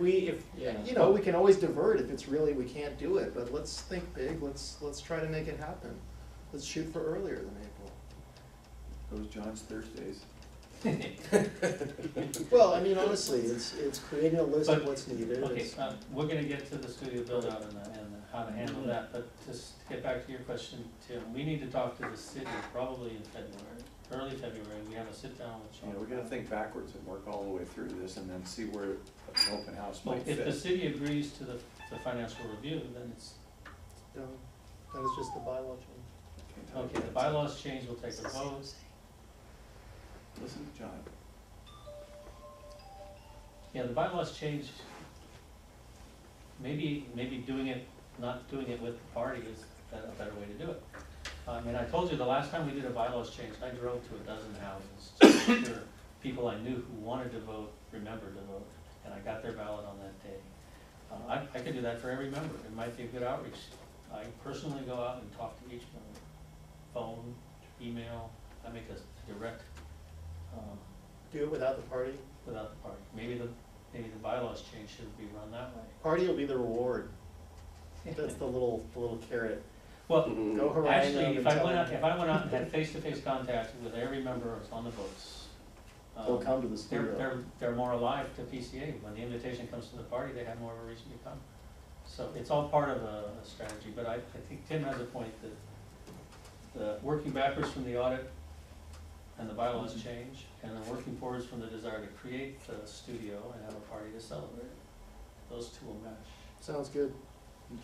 Yeah. you know, we can always divert if it's really, we can't do it, but let's think big, let's try to make it happen. Let's shoot for earlier than April. Those John's Thursdays. Well, I mean, honestly, it's creating a list of But- what's needed. Okay, It's- we're gonna get to the studio build out and how to handle that, but just to get back to your question, Tim, we need to talk to the city probably in February, early February, we have a sit down with You Sean. know, we gotta think backwards and work all the way through this and then see where an open house Well, might if the fit. city agrees to the financial review, then it's, No, that was just the bylaw change. Can't tell you okay, the that. bylaws change, we'll take a vote. Listen to John. Yeah, the bylaws change, maybe doing it, not doing it with the party is a better way to do it. I mean, I told you the last time we did a bylaws change, I drove to a dozen houses to make sure people I knew who wanted to vote remembered to vote, and I got their ballot on that day. I could do that for every member, it might be a good outreach. I personally go out and talk to each member, phone, email, I make a direct, Do it without the party. without the party. Maybe the bylaws change should be run that way. Party will be the reward. That's the little carrot. Well, Go harangue them actually, and if I tell went out, them. if I went out and had face-to-face contact with every member that's on the books, They'll come to the they're, studio. they're more alive to PCA. When the invitation comes to the party, they have more of a reason to come. So it's all part of a strategy, but I think Tim has a point that working backwards from the audit and the bylaws change, and then working forwards from the desire to create the studio and have a party to celebrate it. Those two will mesh. Sounds good.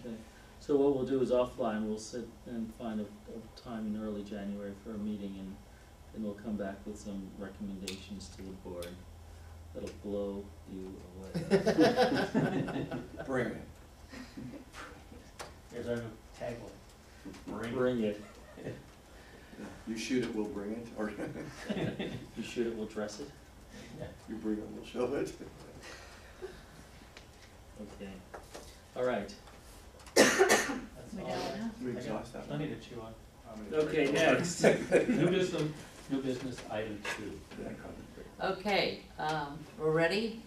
Okay, so what we'll do is offline, we'll sit and find a time in early January for a meeting, and then we'll come back with some recommendations to the board that'll blow you away. Bring it. Here's our new tagline. Bring it. You shoot it, we'll bring it, or You shoot it, we'll dress it. you bring it, we'll show it. Okay, all right. That's We all done I- now? We I got exhaust that plenty one. to chew on. Okay, next. New business item 2. Okay, we're ready?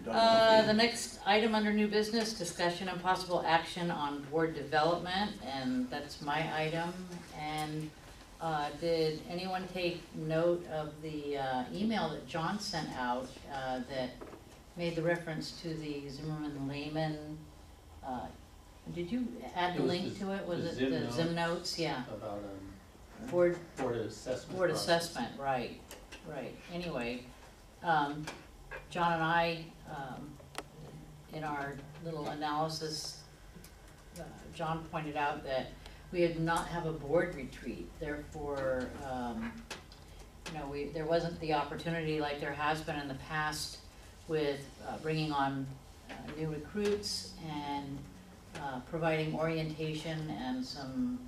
You're done. The next item under new business, discussion and possible action on board development, and that's my item. And did anyone take note of the email that John sent out that made the reference to the Zimmerman-Lehman? Did you add the It was link the- to it? Was the it Zim the notes. Zim notes? Yeah. About Board board assessment. Board process. assessment, right. Anyway, John and I, in our little analysis, John pointed out that we did not have a board retreat, therefore, there wasn't the opportunity like there has been in the past with bringing on new recruits and providing orientation and some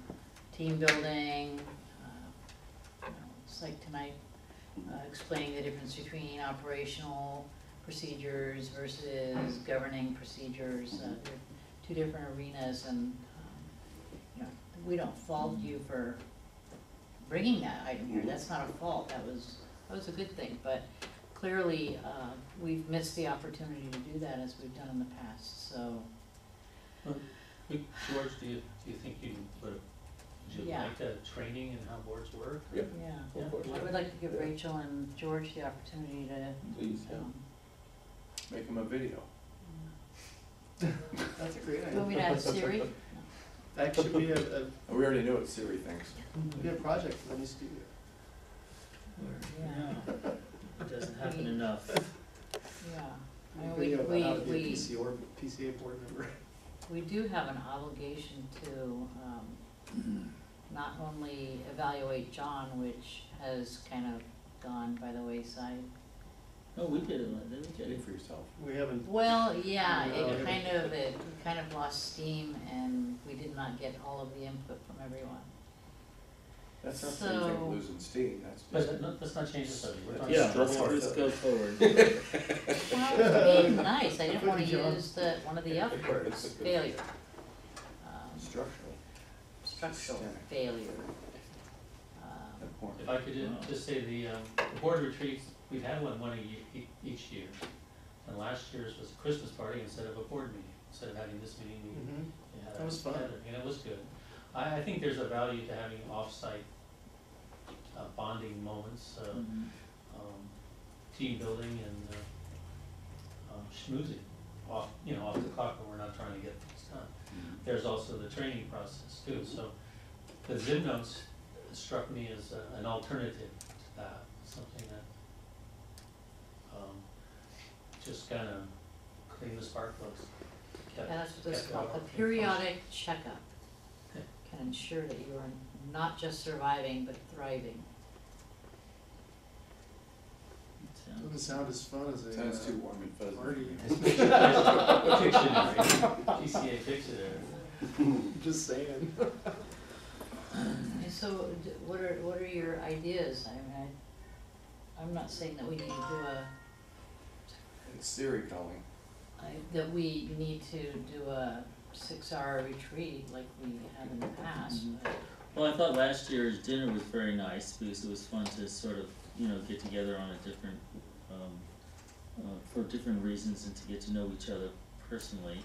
team building. It's like tonight, explaining the difference between operational procedures versus governing procedures. They're two different arenas, and we don't fault you for bringing that item here. That's not a fault. That was a good thing. But clearly, we've missed the opportunity to do that as we've done in the past. So. George, do you think you would Yeah. like a training in how boards work? Yep. Yeah, Of course. I would like to give Rachel and George the opportunity to, Please, Make them a video. That's a great want me to idea. add Siri? That should be We already know what Siri thinks. a project for the new studio. Yeah, It doesn't happen enough. yeah. I mean, Video about how to be a we, PCA board member. we do have an obligation to, not only evaluate John, which has kind of gone by the wayside. Oh, we did it, didn't we? Get it for yourself. We haven't, Well, yeah, No, it it- kind of lost steam, and we did not get all of the input from everyone. That's not the same So- losing steam, that's But just. let's not change the subject, we're talking Yeah, structural. let's go forward. Well, to be nice, I didn't wanna John. use one of the F words, failure. Structural. Structural Systemic. failure. If I could just say the board retreats, we've had one each year. And last year's was a Christmas party instead of a board meeting. Instead of having this meeting, we had That was fun. together, and it was good. I think there's a value to having off-site bonding moments, Mhm. team building and schmoozing off the clock when we're not trying to get things done. There's also the training process too, so the Zim notes struck me as an alternative to that, something that just kind of clean the spark plugs. Yeah, that's what this is kept called, it a all- periodic checkup Yeah. can ensure that you are not just surviving, but thriving. doesn't sound as fun as a Sounds too warm and fuzzy. party. Dictionary, PCA dictionary. Just saying. And so, what are your ideas? I mean, I'm not saying that we need to do It's Siri calling. that we need to do a 6-hour retreat like we have in the past, Mhm. but Well, I thought last year's dinner was very nice because it was fun to sort of, get together on a different, for different reasons and to get to know each other personally.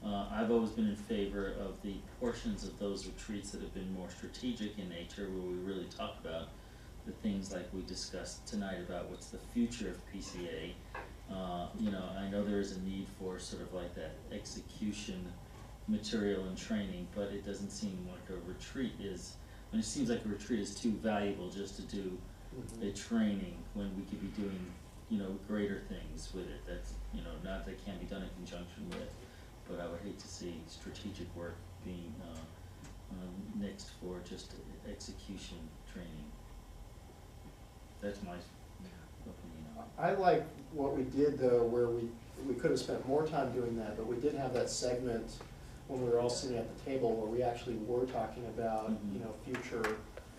I've always been in favor of the portions of those retreats that have been more strategic in nature, where we really talk about the things like we discussed tonight about what's the future of PCA. I know there is a need for sort of like that execution material and training, but it doesn't seem like a retreat is, it seems like a retreat is too valuable just to do a training when we could be doing, greater things with it. That's, not that can be done in conjunction with, but I would hate to see strategic work being, nixed for just execution training. That's my opinion on it. I like what we did though, where we could have spent more time doing that, but we did have that segment when we were all sitting at the table where we actually were talking about, Mhm. future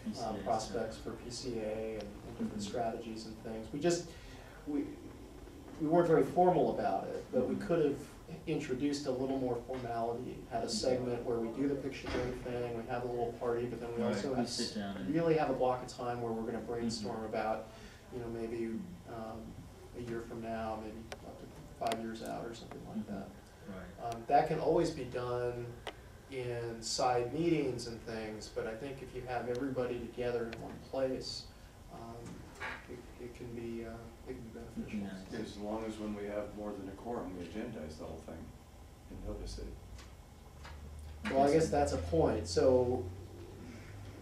PCA, prospects for PCA and different Mhm. strategies and things. We weren't very formal about it, but we Mhm. could have introduced a little more formality, had a segment where we do the Pictionary thing, we have a little party, but then we Right, also we have sit down and- really have a block of time where we're gonna brainstorm Mhm. about, maybe a year from now, maybe up to 5 years out or something like Mhm. that. Right. That can always be done in side meetings and things, but I think if you have everybody together in one place, it can be beneficial. Yeah. As long as when we have more than a quorum, we agendize the whole thing and notice it. Well, I guess that's a point, so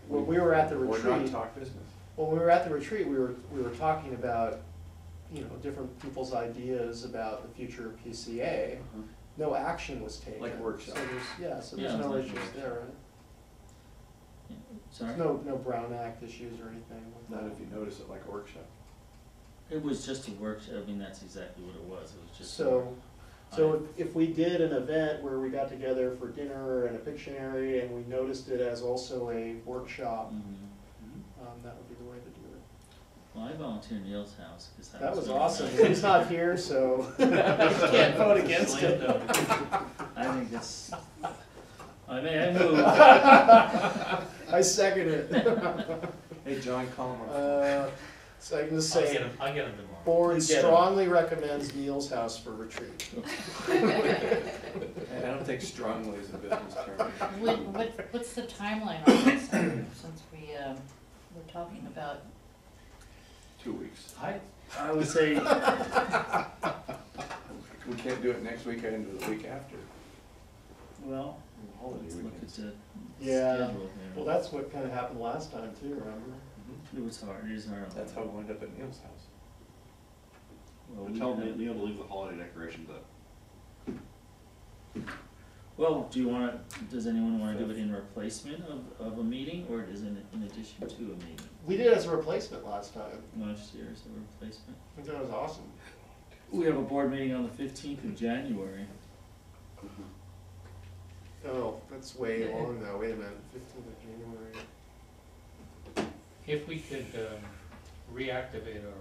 when we were at the Or not retreat, talk business. when we were at the retreat, we were talking about, different people's ideas about the future of PCA. No action was taken. Like a workshop. So there's Yeah, no like a issues workshop. there, right? Yeah. Sorry? There's no Brown Act issues or anything with that. Not if you notice it like a workshop. It was just a workshop, that's exactly what it was, it was just. So if we did an event where we got together for dinner and a Pictionary and we noticed it as also a workshop, that would be the way to do it. Well, I volunteered Neil's house, cause that That was. was really awesome. nice. He's not here, so you can't vote against Slam it. dunk. I think that's, I move. I second it. Hey, John, call him on. So I can just I'll get say, him tomorrow. board Get 'em. strongly recommends Neil's house for retreat. I don't think strongly is a business term. what's the timeline on this, since we're talking about, 2 weeks. I would say, We can't do it next weekend or the week after. well, Holiday let's look at weekends. the Yeah. schedule here. Well, that's what kind of happened last time too, remember? It was hard, it is hard. That's how we ended up at Neil's house. Well, But we tell had- Neil to leave the holiday decorations up. Well, does anyone wanna do it in replacement of a meeting, or is it in addition to a meeting? We did it as a replacement last time. Last year is a replacement. I think that was awesome. We have a board meeting on the 15th of January. Oh, that's way long though, wait a minute, 15th of January. If we could reactivate or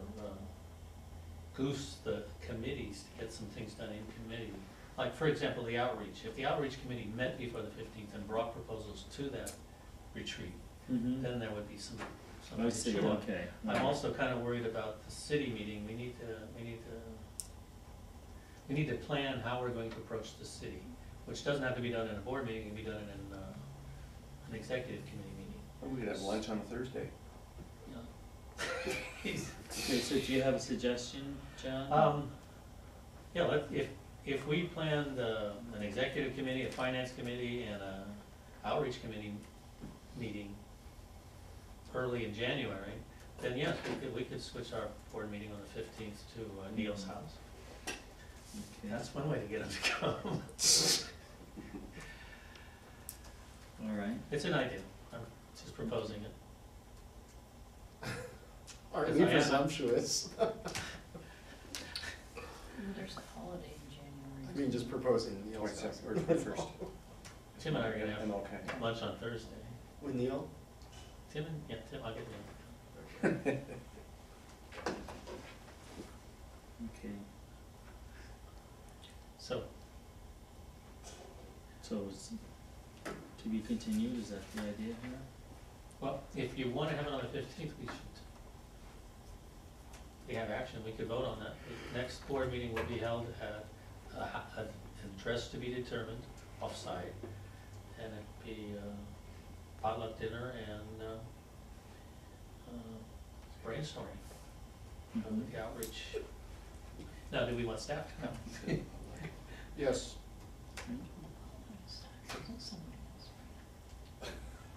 goose the committees to get some things done in committee, like for example, the outreach. If the outreach committee met before the 15th and brought proposals to that retreat, Mm-hmm. then there would be some I see, sure. okay. I'm also kind of worried about the city meeting. We need to plan how we're going to approach the city, which doesn't have to be done in a board meeting, it can be done in an executive committee meeting. We could have lunch on a Thursday. Okay, so do you have a suggestion, John? Yeah, if we planned an executive committee, a finance committee, and a outreach committee meeting early in January, then yes, we could switch our board meeting on the 15th to Neil's house. Okay. That's one way to get him to come. All right. It's an idea, I'm just proposing it. Aren't Yes, we I am. presumptuous? There's a holiday in I January. mean, just proposing Neil's house. 22nd or 21st. Tim and I are gonna have MLK. lunch on Thursday. With Neil? Tim, I'll get Neil. Okay. So, So it's to be continued, is that the idea here? well, if you wanna have it on the 15th, we have action, we could vote on that. The next board meeting will be held at an address to be determined, off-site, and it'd be potluck dinner and brainstorming with the outreach. Now, do we want staff to come? Yes.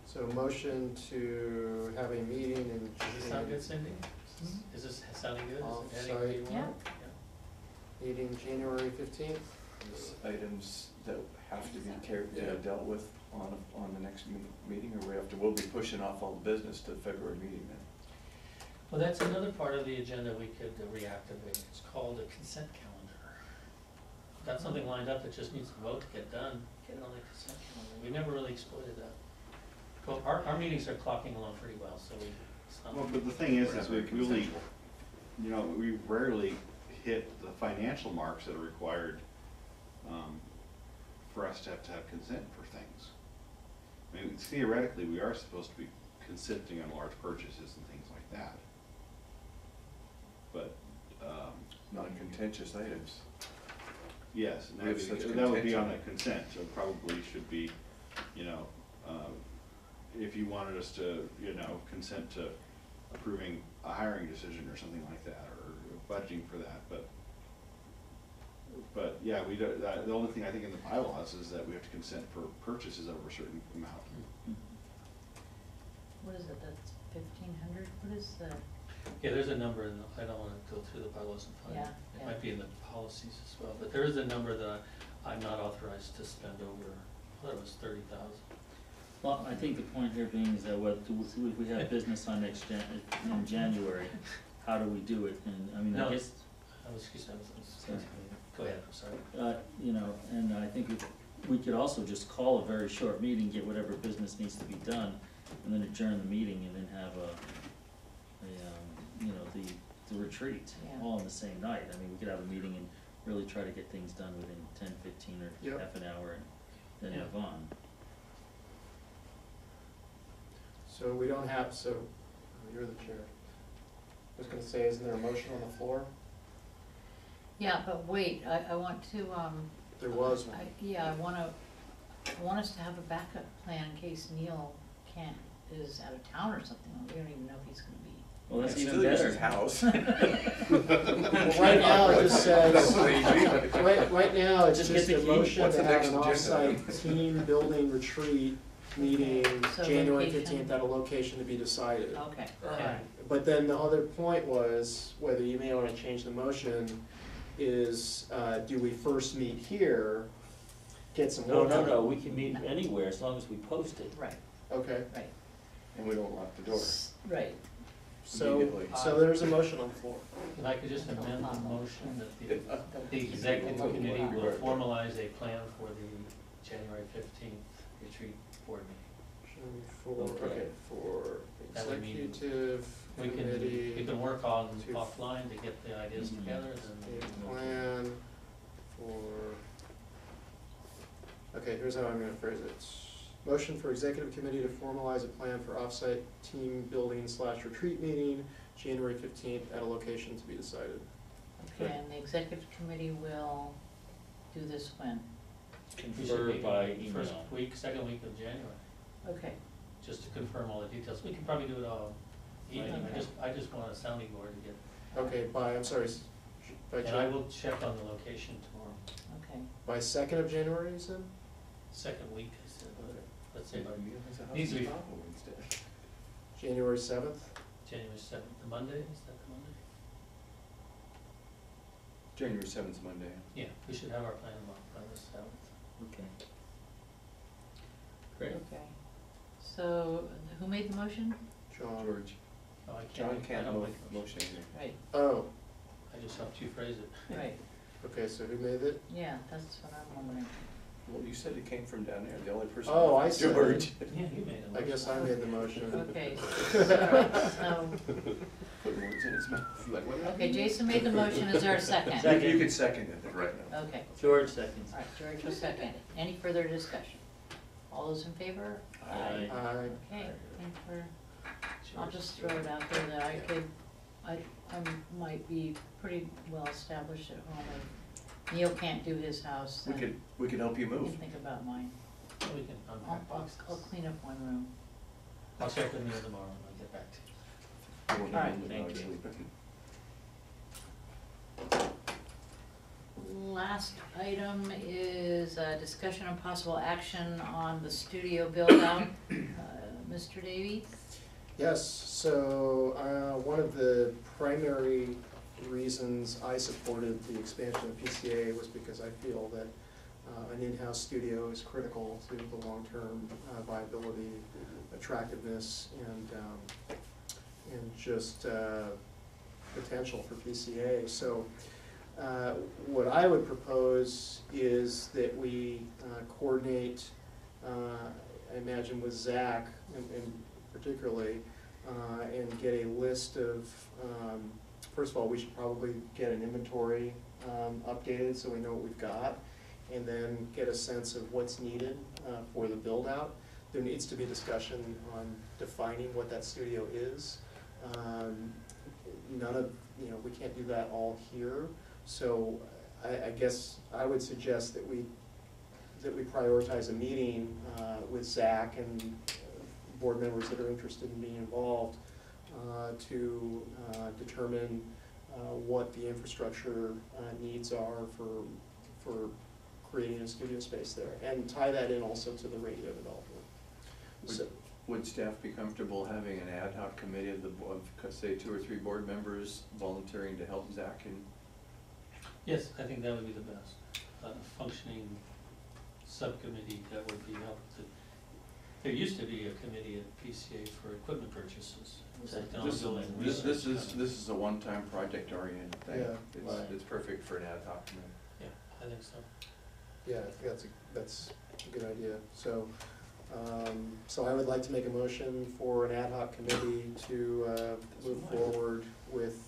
So motion to have a meeting in. Does this sound good, Cindy? Is this sounding good? Is it heading where Off-site. you Yeah. want? Meeting January 15th. Items that have to be Yeah. dealt with on the next meeting, or we'll be pushing off all the business to the February meeting then. Well, that's another part of the agenda we could reactivate. It's called a consent calendar. Got something lined up that just needs a vote to get done, get it on the consent calendar. We've never really exploited that. Well, our meetings are clocking along pretty well, so it's not. Well, but the thing is we really, we rarely hit the financial marks that are required, for us to have consent for things. I mean, theoretically, we are supposed to be consenting on large purchases and things like that. But, Non-contentious items. yes, and We have such that would be on contention. the consent, so it probably should be, if you wanted us to, consent to approving a hiring decision or something like that, or budgeting for that, but yeah, we don't, the only thing I think in the bylaws is that we have to consent for purchases over a certain amount. What is it, that's 1,500, what is the, Yeah, there's a number, in I don't wanna go through the bylaws and find it. Yeah, It yeah. might be in the policies as well, but there is a number that I'm not authorized to spend over, I thought it was 30,000. Well, I think the point here being is that if we have business on in January, how do we do it? And, I mean, I No. guess, Excuse me, Sorry. go ahead, I'm sorry. and I think we could also just call a very short meeting, get whatever business needs to be done, and then adjourn the meeting and then have the retreat, Yeah. all on the same night. I mean, we could have a meeting and really try to get things done within 10, 15, or Yep. half an hour, and then Yeah. move on. So we don't have, you're the chair. I was gonna say, isn't there a motion on the floor? yeah, but wait, I want to, There was one. I want us to have a backup plan in case Neil is out of town or something, we don't even know if he's gonna be. Well, that's He even still uses better. his house. Well, right now, it just says, Right right now, it's Just just get a the key. motion What's to the have next an agenda? off-site team building retreat meeting So January location. 15th at a location to be decided. Okay, Right. But then the other point was, whether you may wanna change the motion, is, do we first meet here get some No, more. no, we can meet anywhere as long as we post it. Right, Okay, right. And we don't lock the door. Right. so, Immediately. so there's a motion on the floor. If I could just amend the motion that the executive committee will formalize a plan for the January 15th retreat board meeting. Okay, for That would mean executive We committee. can work on to- offline to get the ideas together and then. A plan for, okay, here's how I'm gonna phrase it. Motion for executive committee to formalize a plan for offsite team building / retreat meeting, January 15th, at a location to be decided. Okay, and the executive committee will do this when? We should Confer meet by First email. week, second week of January, Okay, just to confirm all the details. We can probably do it all evening. Okay. I just want a sounding board to get, Okay, by, I'm sorry, by and I will check on the location tomorrow. okay. by 2nd of January, you said? Second week, I said, Okay. let's say by There's a house Needs to be- in Tahoe instead. January 7th? January 7th, the Monday, is that the Monday? January 7th, Monday. Yeah, we should have our plan by the 7th. Okay. Great. Okay. So, who made the motion? John. George, Oh, I can't. John I can't don't move make motion motions. either. Right, Oh, I just helped you phrase it. right. okay, so who made it? Yeah, that's what I'm wondering. Well, you said it came from down there, the only person. Oh, I was see. George. Yeah, you made a I motion. guess I made the motion. Okay, so, Put words in his mouth, like, what? okay, Jason made the motion, is there a second? Second. You could second it, right now. Okay, George seconds. all right, George will second. Any further discussion? All those in favor? Aye. Aye. Okay, think we're, I'll George. just throw it out there that I could, I might be pretty well established at home. If Neil can't do his house, We then could think you move. can think about mine. We can I'll, unpack boxes. I'll clean up one room. I'll check with Neil tomorrow and I'll get back to you. We'll All right, handle the thank dog you. sleeping. Last item is a discussion on possible action on the studio build-out. Mr. Davy? Yes, so one of the primary reasons I supported the expansion of PCA was because I feel that an in-house studio is critical to the long-term viability, attractiveness, and just potential for PCA. So what I would propose is that we coordinate, I imagine with Zach and particularly, and get a list of, first of all, we should probably get an inventory updated so we know what we've got, and then get a sense of what's needed for the build-out. There needs to be a discussion on defining what that studio is. None of, we can't do that all here, so I guess I would suggest that we prioritize a meeting with Zach and board members that are interested in being involved to determine what the infrastructure needs are for creating a studio space there, and tie that in also to the radio development. So, Would staff be comfortable having an ad hoc committee of say, 2 or 3 board members volunteering to help Zach and? Yes, I think that would be the best. A functioning subcommittee that would be helped to, there used to be a committee at PCA for equipment purchases. It was like an This ongoing research. this is a one-time project oriented thing. Yeah. It's perfect for an ad hoc committee. Yeah, I think so. yeah, I think that's a good idea. So, so I would like to make a motion for an ad hoc committee to move forward with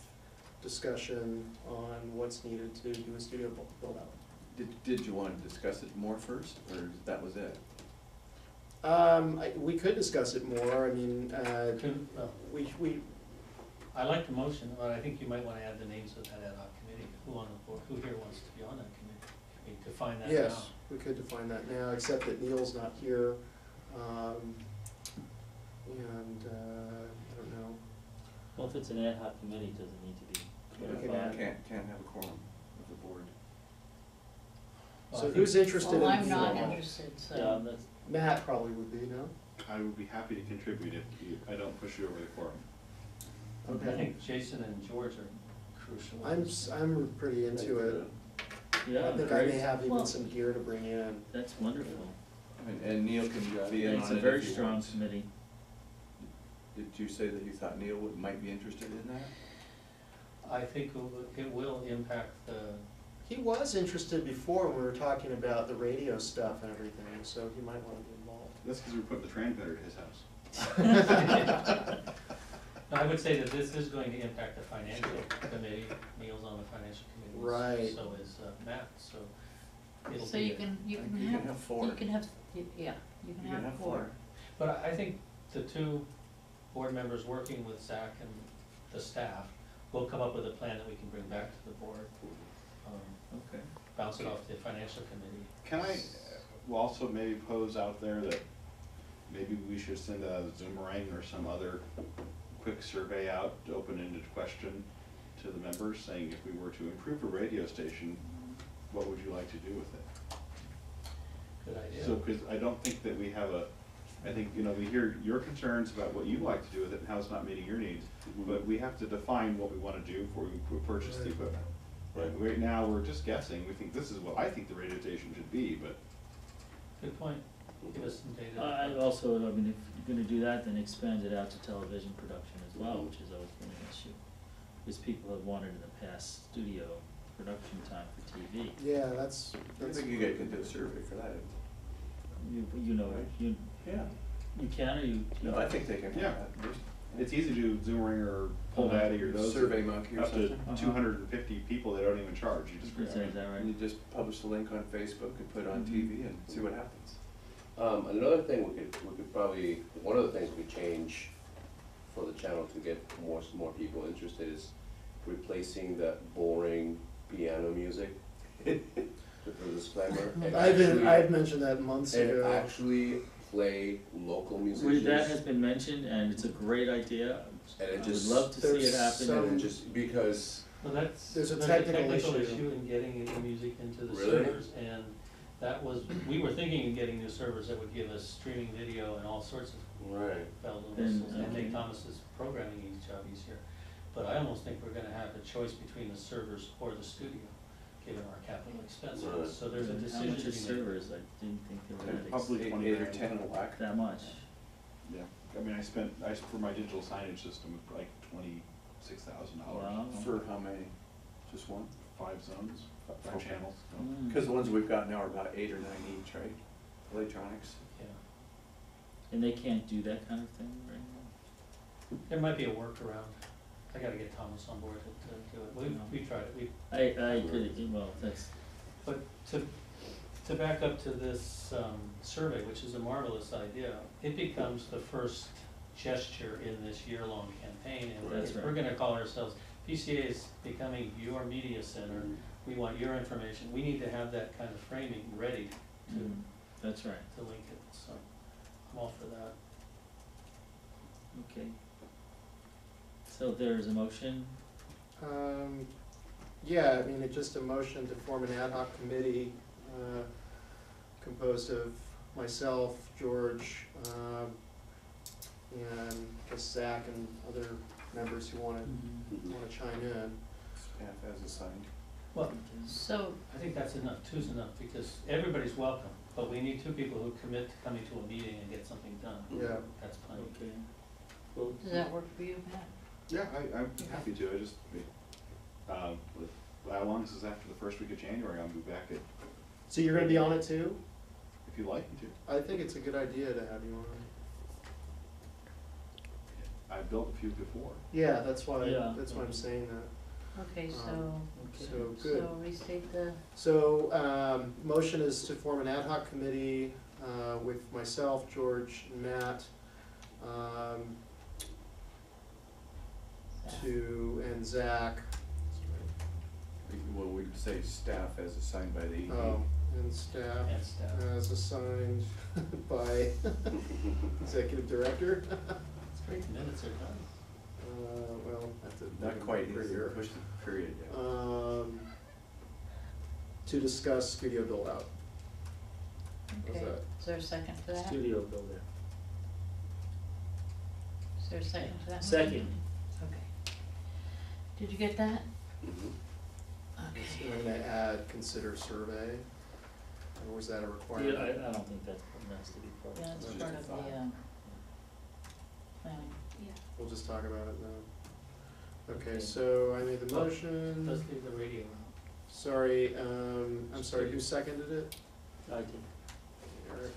discussion on what's needed to do a studio build-out. Did you want to discuss it more first, or that was it? We could discuss it more. I mean, Well, we, I like the motion, but I think you might wanna add the names of that ad hoc committee. Who on the board, who here wants to be on that committee? Can we define that now? yes, we could define that now, except that Neil's not here. And, I don't know. Well, if it's an ad hoc committee, it doesn't need to be. We can Yeah, add- can't have a quorum of the board. Well, I So think- who's interested in? Well, I'm not formal? interested, Yeah, so, that's, Matt probably would be, no? I would be happy to contribute if I don't push you over the quorum. I think Jason and George are crucial. I'm pretty into it. Yeah, I think I may great. have even Well- some gear to bring in. That's wonderful. And Neil can be in And it's on a it very if he strong wants. committee. Did you say that you thought Neil might be interested in that? I think it will impact the, He was interested before when we were talking about the radio stuff and everything, so he might wanna be involved. That's because we're putting the transmitter at his house. no, I would say that this is going to impact the financial committee. Neil's on the financial committee. Right. So is Matt, so it'll So be you a- can, you You can can have, have four. you can have, yeah, you can have four. But I think the two board members working with Zach and the staff will come up with a plan that we can bring back to the board. Okay. Bounce it off the financial committee. Can I also maybe pose out there that maybe we should send a Zoomerang or some other quick survey out, open-ended question to the members, saying if we were to improve a radio station, what would you like to do with it? Good idea. So, because I don't think that we have I think, we hear your concerns about what you'd like to do with it and how it's not meeting your needs, but we have to define what we want to do before we purchase the equipment. Right now, we're just guessing, we think this is what I think the radio station should be, but Good point. Give us some data. I also, I mean, if you're gonna do that, then expand it out to television production as well, which has always been an issue. Because people have wanted in the past studio production time for TV. Yeah, that's. I think you guys can do a survey for that. You know, you Yeah. can or you? No, I think they can have Yeah. that. it's easy to do Zoomerang or Pull Daddy or those. Survey Monkey or Up to something. 250 people, they don't even charge, you just. Is that right? And you just publish the link on Facebook and put it on TV and see what happens. Another thing we could probably, one of the things we change for the channel to get more people interested is replacing that boring piano music with the disclaimer. and I've mentioned that months And ago. actually play local Well, musicians. that has been mentioned, and it's a great idea. And it I would just- love to see it There's happen. some- And just because, Well, that's, There's a there's technical issue. in getting the music into the Really? servers, and that was, we were thinking of getting new servers that would give us streaming video and all sorts of right, bells and Then, whistles, and okay. make Thomas's programming job easier. But I almost think we're gonna have a choice between the servers or the studio, given our capital expenses, Right. so there's a How decision much to is be made. servers? I didn't think they were that Probably Eight 20 or grand. 10 a whack. that much. Yeah, I mean, for my digital signage system, like $26,000. Wow. For how many? Just one? 5 zones, 5 Okay. channels. Mm. Because the ones we've got now are about 8 or 9 each, right? Electronics. Yeah, And they can't do that kind of thing right now? there might be a workaround. I gotta get Thomas on board to do it. We tried it, I agree, well, that's, But to back up to this survey, which is a marvelous idea, it becomes the first gesture in this year-long campaign. And That's if right. we're gonna call ourselves, PCA is becoming your media center, we want your information, we need to have that kind of framing ready mm, that's right, to link it, so I'm all for that. okay. So there's a motion, Yeah, I mean, it's just a motion to form an ad hoc committee, composed of myself, George, and I guess Zach and other members who wanna chime in. Staff as assigned. Well, So, I think that's enough, two's enough, because everybody's welcome, but we need two people who commit to coming to a meeting and get something done. Yeah. That's plenty. okay. Well, does that work for you, Matt? Yeah, I'm happy to, I just, how long is this after the first week of January, I'll be back So you're gonna be on it too? if you'd like me to. I think it's a good idea to have you on. I've built a few before. Yeah, that's why I'm saying that. Okay, so, okay. So, good. so restate the, So, motion is to form an ad hoc committee, with myself, George, and Matt, and Zach. Well, we'd say staff as assigned by the ED. Oh, and staff And staff. as assigned by executive director. It's great, the minutes are done. Well, that's a. Not quite, he's pushed the period down. To discuss studio build out. okay, that? is there a second to that? Studio builder. Is there a second to that? Second. Okay. Did you get that? Mhm. And I'm gonna add, consider survey, or was that a requirement? Yeah, I don't think that has to be part of it. Yeah, it's Just part a of the, thought. planning. Yeah. We'll just talk about it now. Okay, Okay. so I made the Oh, motion. Let's leave the radio out. Sorry, I'm sorry, who seconded it? I did. Eric.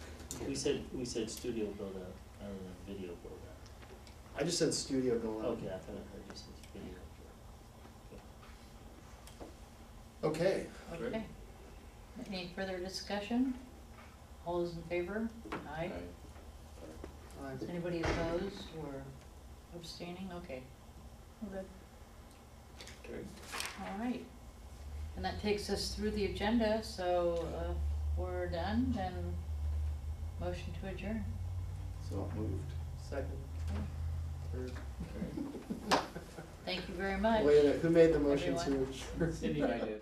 We said studio build out, rather than video build out. I just said studio build out. Okay, I thought I heard you say video. Okay, Great. Okay. Any further discussion? All those in favor? Aye. Is anybody opposed or abstaining? Okay. Good. Okay. All right. And that takes us through the agenda, so we're done, then motion to adjourn. So moved. second, third. Thank you very much. Wait a minute, who made the motion to Everyone. adjourn? Cindy, I did.